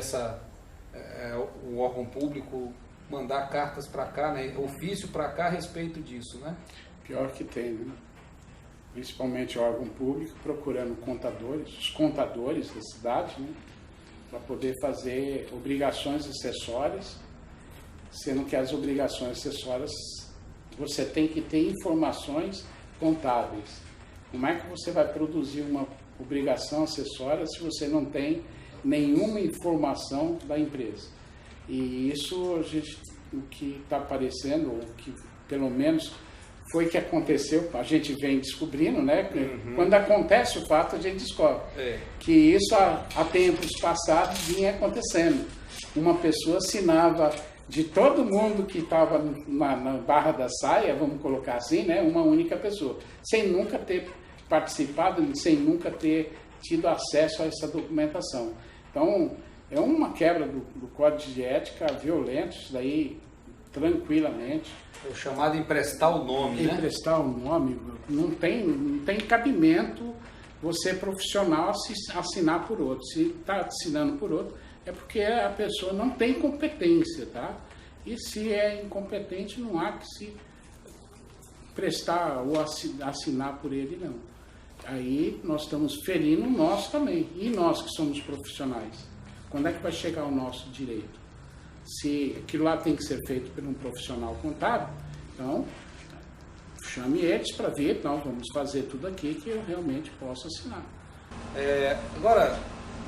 o órgão público mandar cartas para cá, né, ofício para cá a respeito disso, né? Pior que tem, né? Principalmente o órgão público procurando contadores, os contadores da cidade, né, para poder fazer obrigações acessórias, sendo que as obrigações acessórias você tem que ter informações contábeis. Como é que você vai produzir uma obrigação acessória se você não tem nenhuma informação da empresa? E isso o que está aparecendo, o que pelo menos foi que aconteceu, a gente vem descobrindo, né? Quando acontece o fato, a gente descobre que isso há tempos passados vinha acontecendo. Uma pessoa assinava de todo mundo que estava na barra da saia, vamos colocar assim, né? Uma única pessoa, sem nunca ter participado, sem nunca ter tido acesso a essa documentação. Então, é uma quebra do Código de Ética violento, isso daí, tranquilamente. É o chamado emprestar o nome, né? Emprestar o nome, não tem cabimento você profissional assinar por outro. Se está assinando por outro, é porque a pessoa não tem competência, tá? E se é incompetente, não há que se prestar ou assinar por ele, não. Aí nós estamos ferindo nós também, e nós que somos profissionais. Quando é que vai chegar o nosso direito? Se aquilo lá tem que ser feito por um profissional contábil, então chame eles para ver, nós vamos fazer tudo aqui que eu realmente posso assinar. Agora,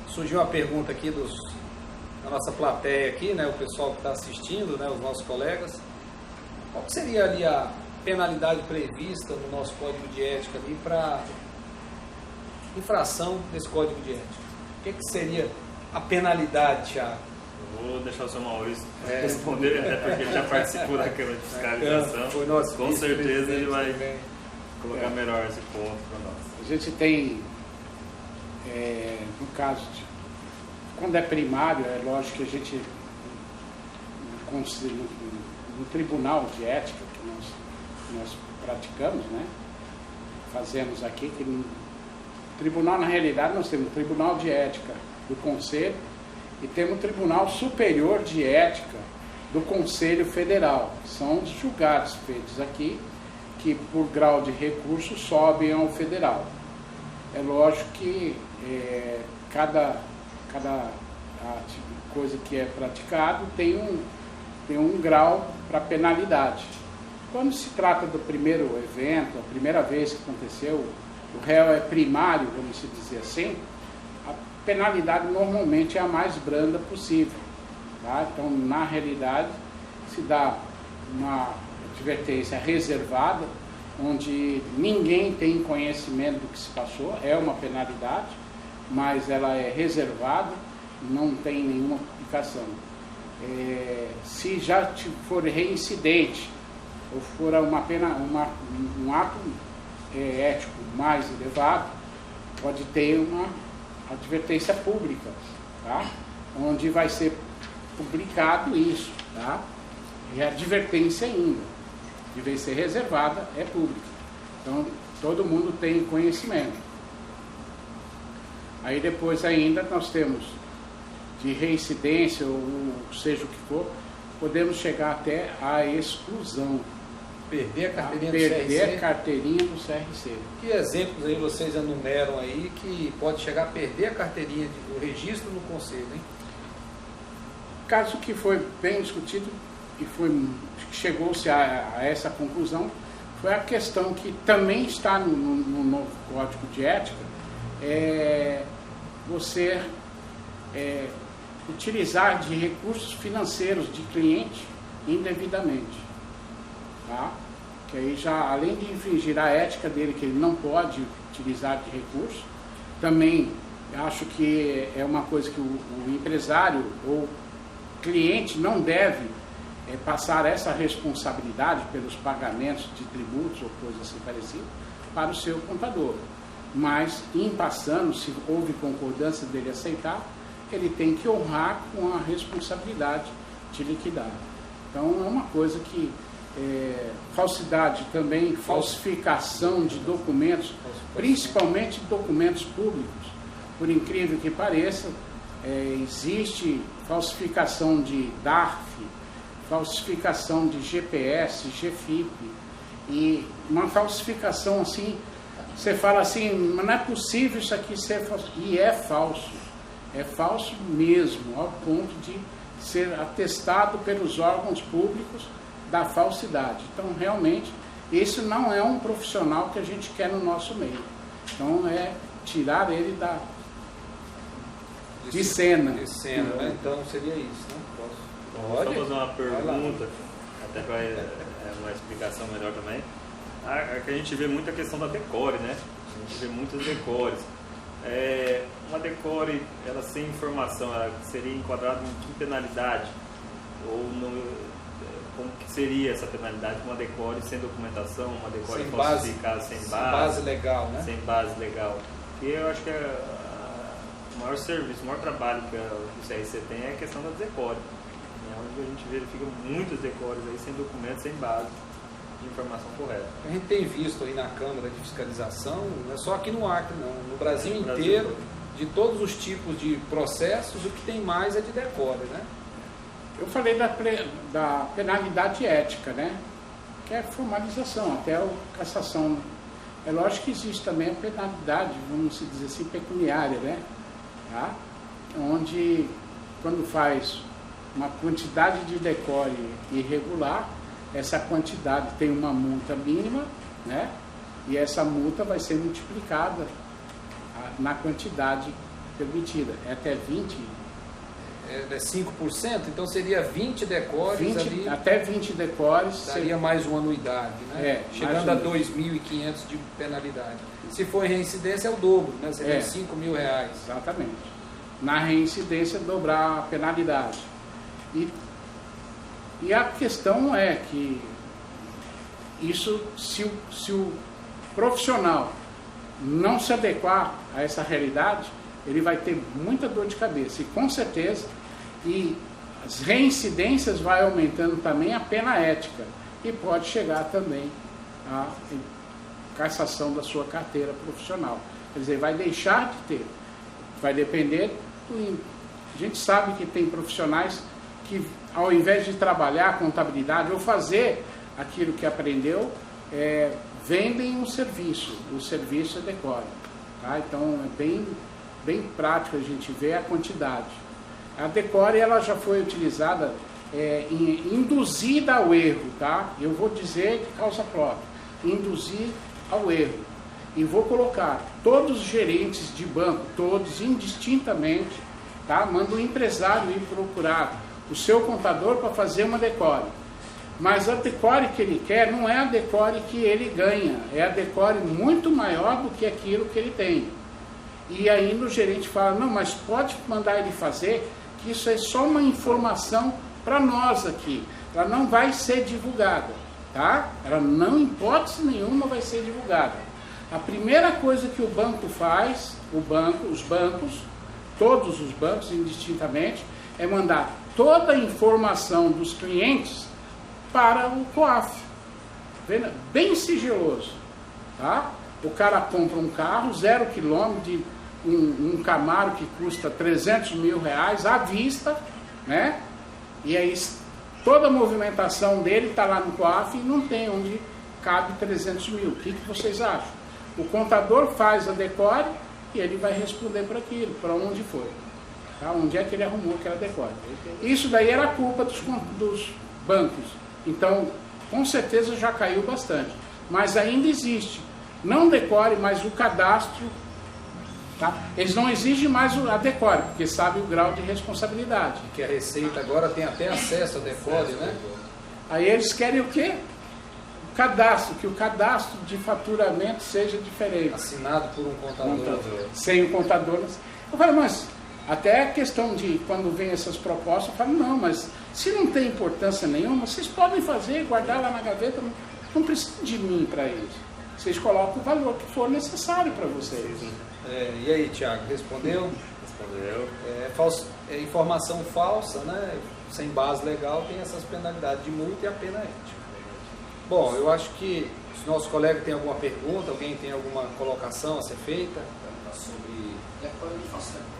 surgiu uma pergunta aqui da nossa plateia aqui, né, o pessoal que está assistindo, né, os nossos colegas. Qual seria ali a penalidade prevista no nosso Código de Ética ali para infração desse Código de Ética? O que seria a penalidade, Thiago, Vou deixar o seu Maurício responder, até porque ele já participou daquela fiscalização. Foi nosso Com certeza ele vai também colocar melhor esse ponto para nós. A gente tem, no caso de, quando é primário, é lógico que a gente, no tribunal de ética que nós praticamos, né, fazemos aqui, que no tribunal, na realidade, nós temos o Tribunal de Ética do Conselho e temos o Tribunal Superior de Ética do Conselho Federal. São os julgados feitos aqui, que por grau de recurso sobem ao federal. É lógico que cada coisa que é praticado tem um grau para penalidade. Quando se trata do primeiro evento, a primeira vez que aconteceu, o réu é primário, vamos dizer assim, a penalidade normalmente é a mais branda possível. Tá? Então, na realidade, se dá uma advertência reservada, onde ninguém tem conhecimento do que se passou, é uma penalidade, mas ela é reservada, não tem nenhuma aplicação. Se já for reincidente, ou for um ato ético mais elevado, pode ter uma advertência pública, tá? Onde vai ser publicado isso, tá? E a advertência ainda, de vez ser reservada, é pública. Então, todo mundo tem conhecimento. Aí depois ainda nós temos de reincidência, ou seja o que for, podemos chegar até a exclusão. Perder a carteirinha do Perder CRC? a carteirinha do CRC. Que exemplos aí vocês enumeram aí que pode chegar a perder a carteirinha do registro no conselho, hein? Caso que foi bem discutido e chegou-se a essa conclusão, foi a questão que também está no novo Código de Ética, você utilizar de recursos financeiros de cliente indevidamente. Tá? Que aí já, além de infringir a ética dele, que ele não pode utilizar de recurso, também acho que é uma coisa que o empresário ou cliente não deve passar essa responsabilidade pelos pagamentos de tributos ou coisas assim parecidas para o seu contador. Mas, em passando, se houve concordância dele aceitar, ele tem que honrar com a responsabilidade de liquidar. Então, é uma coisa que falsidade também, falsificação de documentos, principalmente documentos públicos. Por incrível que pareça, existe falsificação de DARF, falsificação de GPS, GFIP, e uma falsificação assim, você fala assim, mas não é possível isso aqui ser falso, e é falso mesmo, ao ponto de ser atestado pelos órgãos públicos da falsidade. Então, realmente, esse não é um profissional que a gente quer no nosso meio. Então, é tirar ele de cena. De cena, né? Então, seria isso, né? Só fazer uma pergunta, até para uma explicação melhor também. Que a gente vê muita questão da decore, né? A gente vê muitas decores. Uma decore, ela sem informação, ela seria enquadrada em que penalidade? Ou como que seria essa penalidade? Uma decore sem documentação, uma decore falsificada, sem base legal, né? Sem base legal. E eu acho que o maior serviço, o maior trabalho que o CRC tem é a questão da decore. Onde a gente verifica muitas decores aí sem documento, sem base de informação correta. A gente tem visto aí na Câmara de Fiscalização, não é só aqui no Acre não, no Brasil inteiro, de todos os tipos de processos, o que tem mais é de decore, né? Eu falei da penalidade ética, né? Que é formalização, até a cassação. É lógico que existe também a penalidade, vamos dizer assim, pecuniária, né? Tá? Onde, quando faz uma quantidade de decore irregular, essa quantidade tem uma multa mínima, né? E essa multa vai ser multiplicada na quantidade permitida. É até 20%. É 5%, então seria 20 decores ali. Até 20 decores. Daria mais uma anuidade, né? Chegando a 2.500 de penalidade. Se for em reincidência, é o dobro, né? Seria R$5.000. Exatamente. Na reincidência, dobrar a penalidade. E a questão é que isso, se o profissional não se adequar a essa realidade, ele vai ter muita dor de cabeça, e com certeza, e as reincidências vai aumentando também a pena ética, e pode chegar também a cassação da sua carteira profissional. Quer dizer, vai deixar de ter, vai depender do... A gente sabe que tem profissionais que, ao invés de trabalhar a contabilidade ou fazer aquilo que aprendeu, vendem um serviço, o serviço é Decore. Tá? Então é bem prático a gente ver a quantidade. A Decore ela já foi utilizada, induzida ao erro, tá? Eu vou dizer de causa própria, induzir ao erro. E vou colocar todos os gerentes de banco, todos indistintamente, tá? Manda o empresário ir procurar o seu contador para fazer uma Decore. Mas a Decore que ele quer não é a Decore que ele ganha, é a Decore muito maior do que aquilo que ele tem. E aí o gerente fala, não, mas pode mandar ele fazer, que isso é só uma informação para nós aqui, ela não vai ser divulgada, tá? Ela não, em hipótese nenhuma, vai ser divulgada. A primeira coisa que o banco faz, os bancos, todos os bancos indistintamente, é mandar toda a informação dos clientes para o COAF, bem sigiloso, tá? O cara compra um carro, 0 km, de um Camaro que custa 300 mil reais à vista, né? E aí toda a movimentação dele está lá no COAF e não tem onde cabe 300 mil. O que vocês acham? O contador faz a Decore e ele vai responder por aquilo, para onde foi. Tá? Onde é que ele arrumou aquela Decore. Isso daí era culpa dos bancos. Então, com certeza já caiu bastante. Mas ainda existe. Não Decore, mas o cadastro. Tá? Eles não exigem mais a Decore, porque sabe o grau de responsabilidade. Que a Receita agora tem até acesso a Decore, né? Aí eles querem o quê? O cadastro, que o cadastro de faturamento seja diferente. Assinado por um contador. Sem o contador. Eu falo, mas até a questão de quando vem essas propostas, eu falo, não, mas se não tem importância nenhuma, vocês podem fazer, guardar lá na gaveta, não precisa de mim para isso. Vocês colocam o valor que for necessário para vocês. E aí, Thiago, respondeu? Respondeu. Informação falsa, né? Sem base legal, tem essas penalidades de multa e a pena ética. Bom, eu acho que os nossos colegas têm alguma pergunta, alguém tem alguma colocação a ser feita? Sobre Decore eu não faço Decore.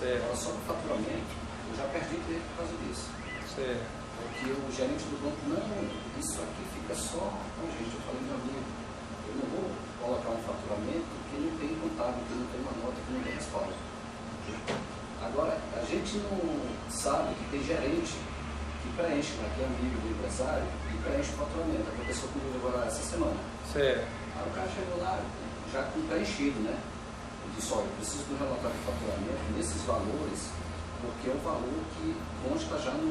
Certo. Agora, sobre faturamento, eu já perdi cliente por causa disso. Certo. Porque o gerente do banco, não, isso aqui fica só com a gente. Eu falei, meu amigo, eu não vou colocar um faturamento que não tem contábil, que não tem uma nota, que não tem respaldo. Agora, a gente não sabe que tem gerente que preenche, né, que é amigo do empresário, e preenche o faturamento. Aconteceu comigo agora essa semana. Certo. Aí o cara chegou lá, já com preenchido, né? Eu disse, olha, eu preciso do relatório de faturamento nesses valores, porque é o valor que consta já no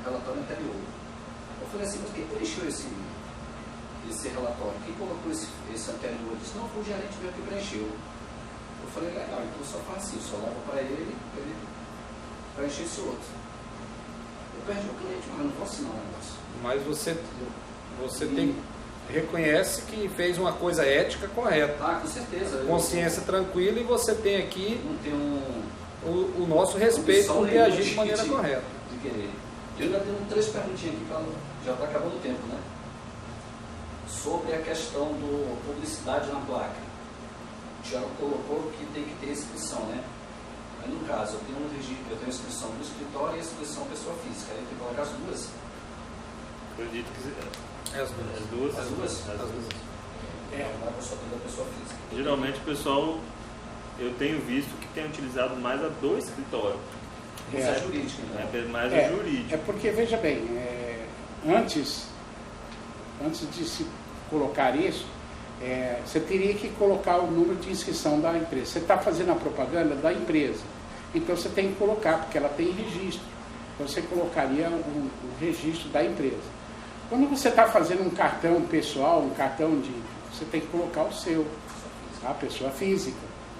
relatório anterior. Eu falei assim, mas quem preencheu esse relatório? Quem colocou esse anterior? Ele disse, não, foi o gerente meu que preencheu. Eu falei, legal, então só faz assim, só leva para ele preencher esse outro. Eu perdi o cliente, mas não posso assinar o negócio. Mas você reconhece que fez uma coisa ética correta. Ah, com certeza. Consciência tranquila, e você tem aqui não tem o nosso respeito por reagir de maneira correta. De querer. Eu ainda tenho 3 perguntinhas aqui, já está acabando o tempo, né? Sobre a questão do publicidade na placa. O Thiago colocou que tem que ter inscrição, né? Aí no caso, eu tenho um registro, eu tenho inscrição no escritório e inscrição pessoa física. Aí eu tenho que colocar as duas? Acredito que As duas. as duas. As duas? As duas. Não, eu só tenho da pessoa física. Geralmente o pessoal, eu tenho visto que tem utilizado mais a do escritório. Isso é jurídico, né? É mais o jurídico. É porque, veja bem, antes de se colocar isso, você teria que colocar o número de inscrição da empresa. Você está fazendo a propaganda da empresa, então você tem que colocar, porque ela tem registro. Então você colocaria o registro da empresa. Quando você está fazendo um cartão pessoal, você tem que colocar o seu, a pessoa física.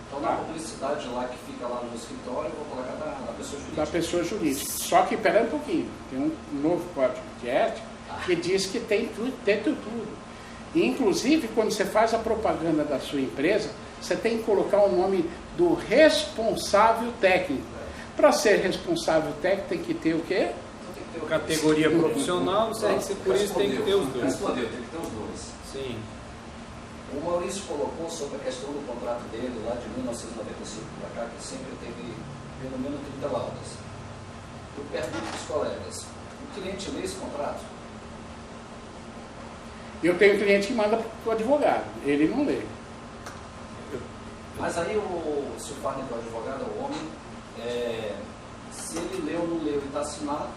Então, na publicidade lá que fica lá no escritório, eu vou colocar da pessoa jurídica. Da pessoa jurídica. Só que, pera um pouquinho, tem um novo código de ética que diz que tem tudo. E, inclusive, quando você faz a propaganda da sua empresa, você tem que colocar o nome do responsável técnico. Para ser responsável técnico, tem que ter o quê? Categoria profissional, por isso tem que ter os dois. Respondeu, tem que ter os dois. Sim. O Maurício colocou sobre a questão do contrato dele, lá de 1995 para cá, que sempre teve pelo menos 30 laudas. Eu pergunto para os colegas, o cliente lê esse contrato? Eu tenho cliente que manda para o advogado, ele não lê. Mas aí, se o partner do advogado, o homem, se ele leu ou não leu e está assinado...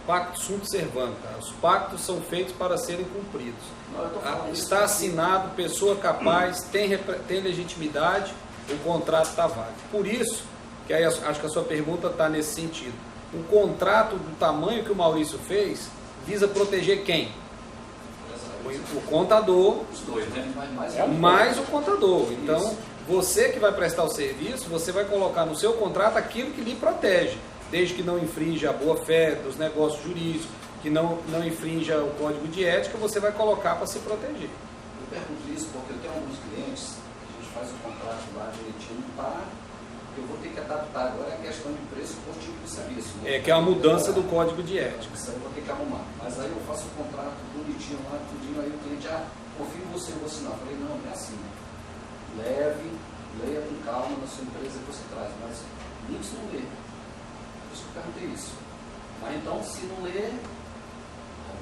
Pacto sunt servanda. Os pactos são feitos para serem cumpridos. Não, está assinado, pessoa capaz, tem legitimidade, o contrato está válido. Por isso, que aí acho que a sua pergunta está nesse sentido. Um contrato do tamanho que o Maurício fez visa proteger quem? O contador, os dois, né? mais o contador. Então, você que vai prestar o serviço, você vai colocar no seu contrato aquilo que lhe protege, desde que não infrinja a boa-fé dos negócios jurídicos, que não infrinja o código de ética, você vai colocar para se proteger. Eu pergunto isso porque eu tenho alguns clientes que a gente faz o contrato lá direitinho, eu vou ter que adaptar agora a questão de preço por tipo de serviço. Né? Que é a mudança do código de ética. Isso aí eu vou ter que arrumar. Mas aí eu faço o contrato bonitinho lá, tudinho, aí o cliente confia em você, eu vou assinar. Eu falei, não é assim. Leve, leia com calma na sua empresa que você traz, mas muitos não lê. Por isso que eu perguntei isso. Mas então, se não lê...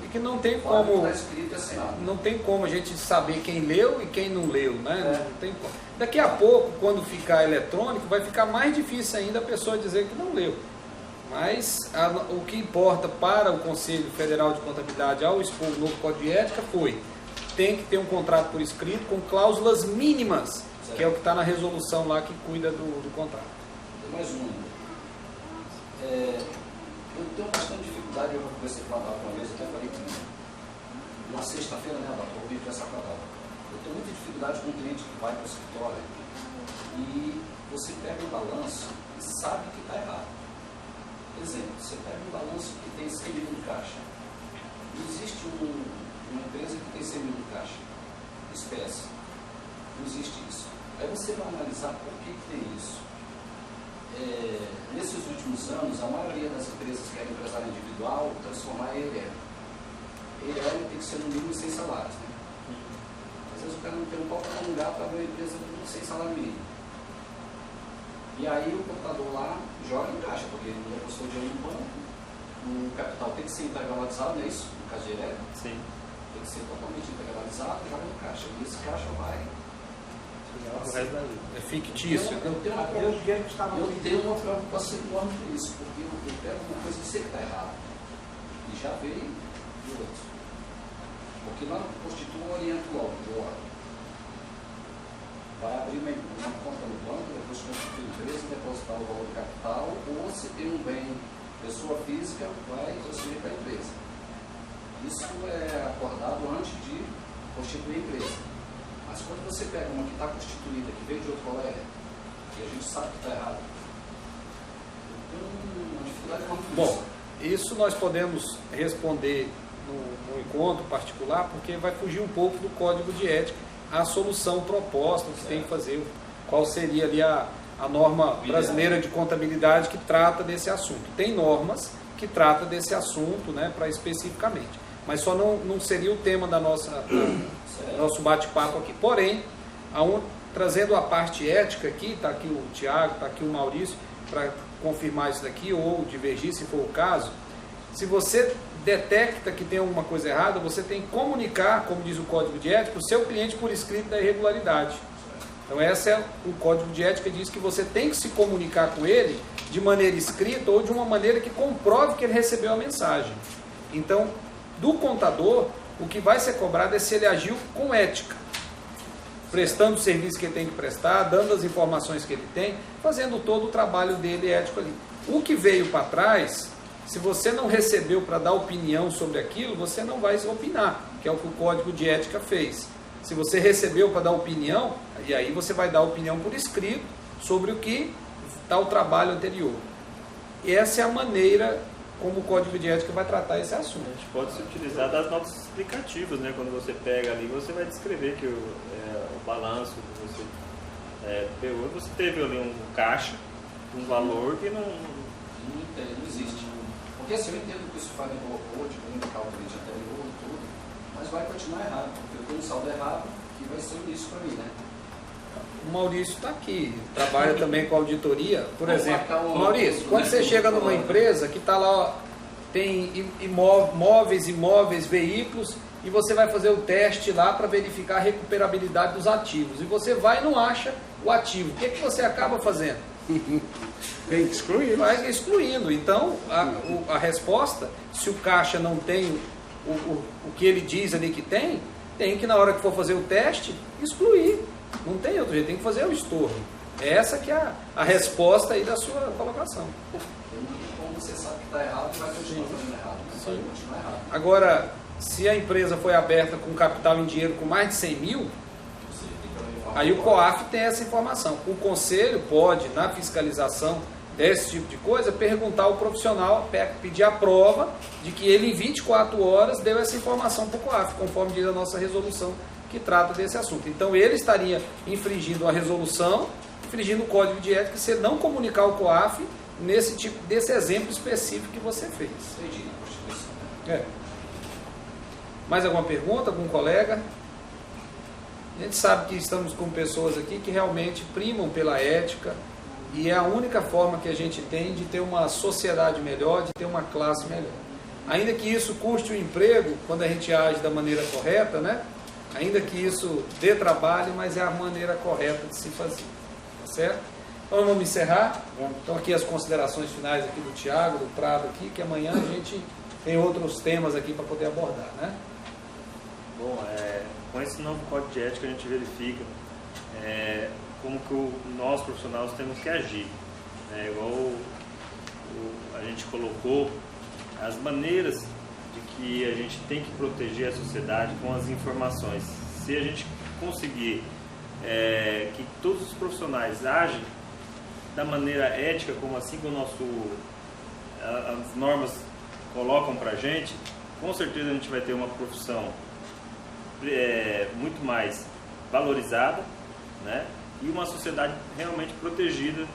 E que não tem como... Tá escrito assim, não tem como a gente saber quem leu e quem não leu, né? Não tem como. Daqui a pouco, quando ficar eletrônico, vai ficar mais difícil ainda a pessoa dizer que não leu. Mas o que importa para o Conselho Federal de Contabilidade ao expor o novo Código de Ética tem que ter um contrato por escrito com cláusulas mínimas, que é o que está na resolução lá que cuida do contrato. Tem mais um ainda. Eu tenho bastante dificuldade, eu conversei com a Adalva uma vez, até falei que na sexta-feira, né, Adalva, eu ouvi conversar com a Adalva. Eu tenho muita dificuldade com um cliente que vai para o escritório e você pega o balanço e sabe que está errado. Exemplo, você pega um balanço que tem 100 mil no caixa. Não existe uma empresa que tem 100 mil no caixa. Espécie. Não existe isso. Aí você vai analisar por que tem isso. Nesses últimos anos, a maioria das empresas que era empresário individual transformar em ELR. ELR tem que ser no mínimo 100 salários. Né? Às vezes o cara não tem um pau para alugar para abrir uma empresa sem salário mínimo. E aí o contador lá joga em caixa, porque ele não depositou dinheiro no banco, o capital tem que ser integralizado, não é isso? No caso de ELR? Sim. Tem que ser totalmente integralizado e joga no caixa. E esse caixa vai... É fictício. Eu tenho uma preocupação enorme com isso, porque eu pego uma coisa que sei que está errada. E já veio de outro. Porque lá no Constitui orienta logo, vai abrir uma conta no banco, depois constituir a empresa, depositar o valor do capital, ou se tem um bem, pessoa física, vai transferir para a empresa. Isso é acordado antes de constituir a empresa. Mas quando você pega uma que está constituída, que veio de outro colega, e a gente sabe que está errado, eu tenho uma dificuldade com isso. Bom, isso nós podemos responder no encontro particular, porque vai fugir um pouco do Código de Ética, a solução proposta, que tem que fazer, qual seria ali a norma brasileira de contabilidade que trata desse assunto. Tem normas que tratam desse assunto, né, especificamente, mas só não seria o tema da nosso bate-papo aqui. Porém, trazendo a parte ética aqui, está aqui o Tiago, está aqui o Maurício, para confirmar isso daqui, ou divergir, se for o caso. Se você detecta que tem alguma coisa errada, você tem que comunicar, como diz o Código de Ética, o seu cliente por escrito da irregularidade. Então esse é o Código de Ética, diz que você tem que se comunicar com ele de maneira escrita ou de uma maneira que comprove que ele recebeu a mensagem. Então, do contador, o que vai ser cobrado é se ele agiu com ética, prestando o serviço que ele tem que prestar, dando as informações que ele tem, fazendo todo o trabalho dele ético ali. O que veio para trás, se você não recebeu para dar opinião sobre aquilo, você não vai opinar, que é o que o Código de Ética fez. Se você recebeu para dar opinião, e aí você vai dar opinião por escrito sobre o que está o trabalho anterior. E essa é a maneira como o Código de Ética vai tratar esse assunto. A gente pode se utilizar das notas explicativas, né? Quando você pega ali, você vai descrever que o balanço que você pegou, você teve ali um caixa, um valor que não existe. Porque assim, eu entendo que isso faz hoje, comunicar o cliente anterior e tudo, mas vai continuar errado, porque eu tenho um saldo errado que vai ser o início para mim, né? O Maurício está aqui, trabalha também com auditoria. Por exemplo, Maurício, quando né, você chega numa empresa que está lá, tem imóveis, veículos, e você vai fazer o teste lá para verificar a recuperabilidade dos ativos, e você vai e não acha o ativo, o que você acaba fazendo? Tem que excluir. Vai excluindo. Então, a resposta, se o caixa não tem o que ele diz ali que tem que, na hora que for fazer o teste, excluir. Não tem outro jeito, tem que fazer o estorno. Essa que é a resposta aí da sua colocação. Como você sabe que está errado, vai continuar fazendo errado. Vai continuar errado. Agora, se a empresa foi aberta com capital em dinheiro com mais de 100 mil, aí o COAF tem essa informação. O conselho pode, na fiscalização desse tipo de coisa, perguntar ao profissional, pedir a prova de que ele em 24 horas deu essa informação para o COAF, conforme diz a nossa resolução que trata desse assunto. Então ele estaria infringindo a resolução, infringindo o Código de Ética, se ele não comunicar ao COAF desse exemplo específico que você fez. Entendi, na Constituição, né? Mais alguma pergunta? Algum colega? A gente sabe que estamos com pessoas aqui que realmente primam pela ética, e é a única forma que a gente tem de ter uma sociedade melhor, de ter uma classe melhor. Ainda que isso custe o emprego, quando a gente age da maneira correta, né? Ainda que isso dê trabalho, mas é a maneira correta de se fazer. Tá certo? Então vamos encerrar. Então aqui as considerações finais aqui do Tiago, do Prado aqui, que amanhã a gente tem outros temas aqui para poder abordar, né? Bom, com esse novo Código de Ética a gente verifica como que nós profissionais temos que agir. Igual a gente colocou as maneiras de que a gente tem que proteger a sociedade com as informações. Se a gente conseguir que todos os profissionais agem da maneira ética, como assim que as normas colocam para a gente, com certeza a gente vai ter uma profissão muito mais valorizada, né? E uma sociedade realmente protegida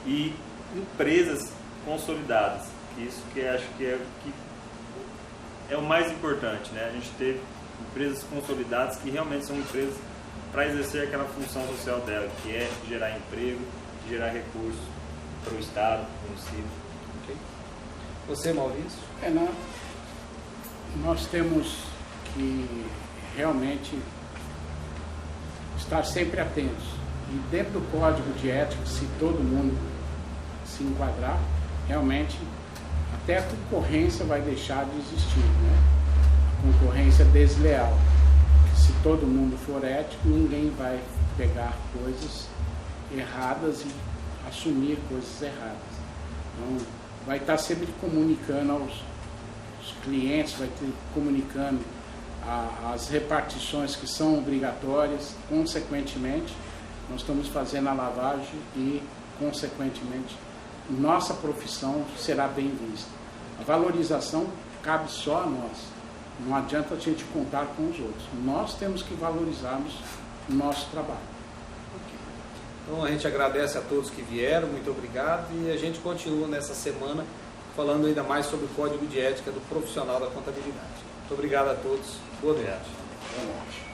e empresas consolidadas. Isso que acho que é o mais importante, né? A gente ter empresas consolidadas que realmente são empresas para exercer aquela função social dela, que é gerar emprego, gerar recursos para o Estado, para o município. Okay. Você, Maurício? Nós temos que realmente estar sempre atentos. E dentro do Código de Ética, se todo mundo se enquadrar, realmente até a concorrência vai deixar de existir, né? A concorrência desleal. Se todo mundo for ético, ninguém vai pegar coisas erradas e assumir coisas erradas. Então, vai estar sempre comunicando aos clientes, vai estar comunicando as repartições que são obrigatórias, consequentemente, nós estamos fazendo a lavagem e, consequentemente, nossa profissão será bem vista. A valorização cabe só a nós. Não adianta a gente contar com os outros. Nós temos que valorizarmos o nosso trabalho. Okay. Então a gente agradece a todos que vieram, muito obrigado, e a gente continua nessa semana falando ainda mais sobre o Código de Ética do profissional da contabilidade. Muito obrigado a todos. Boa noite. Boa noite.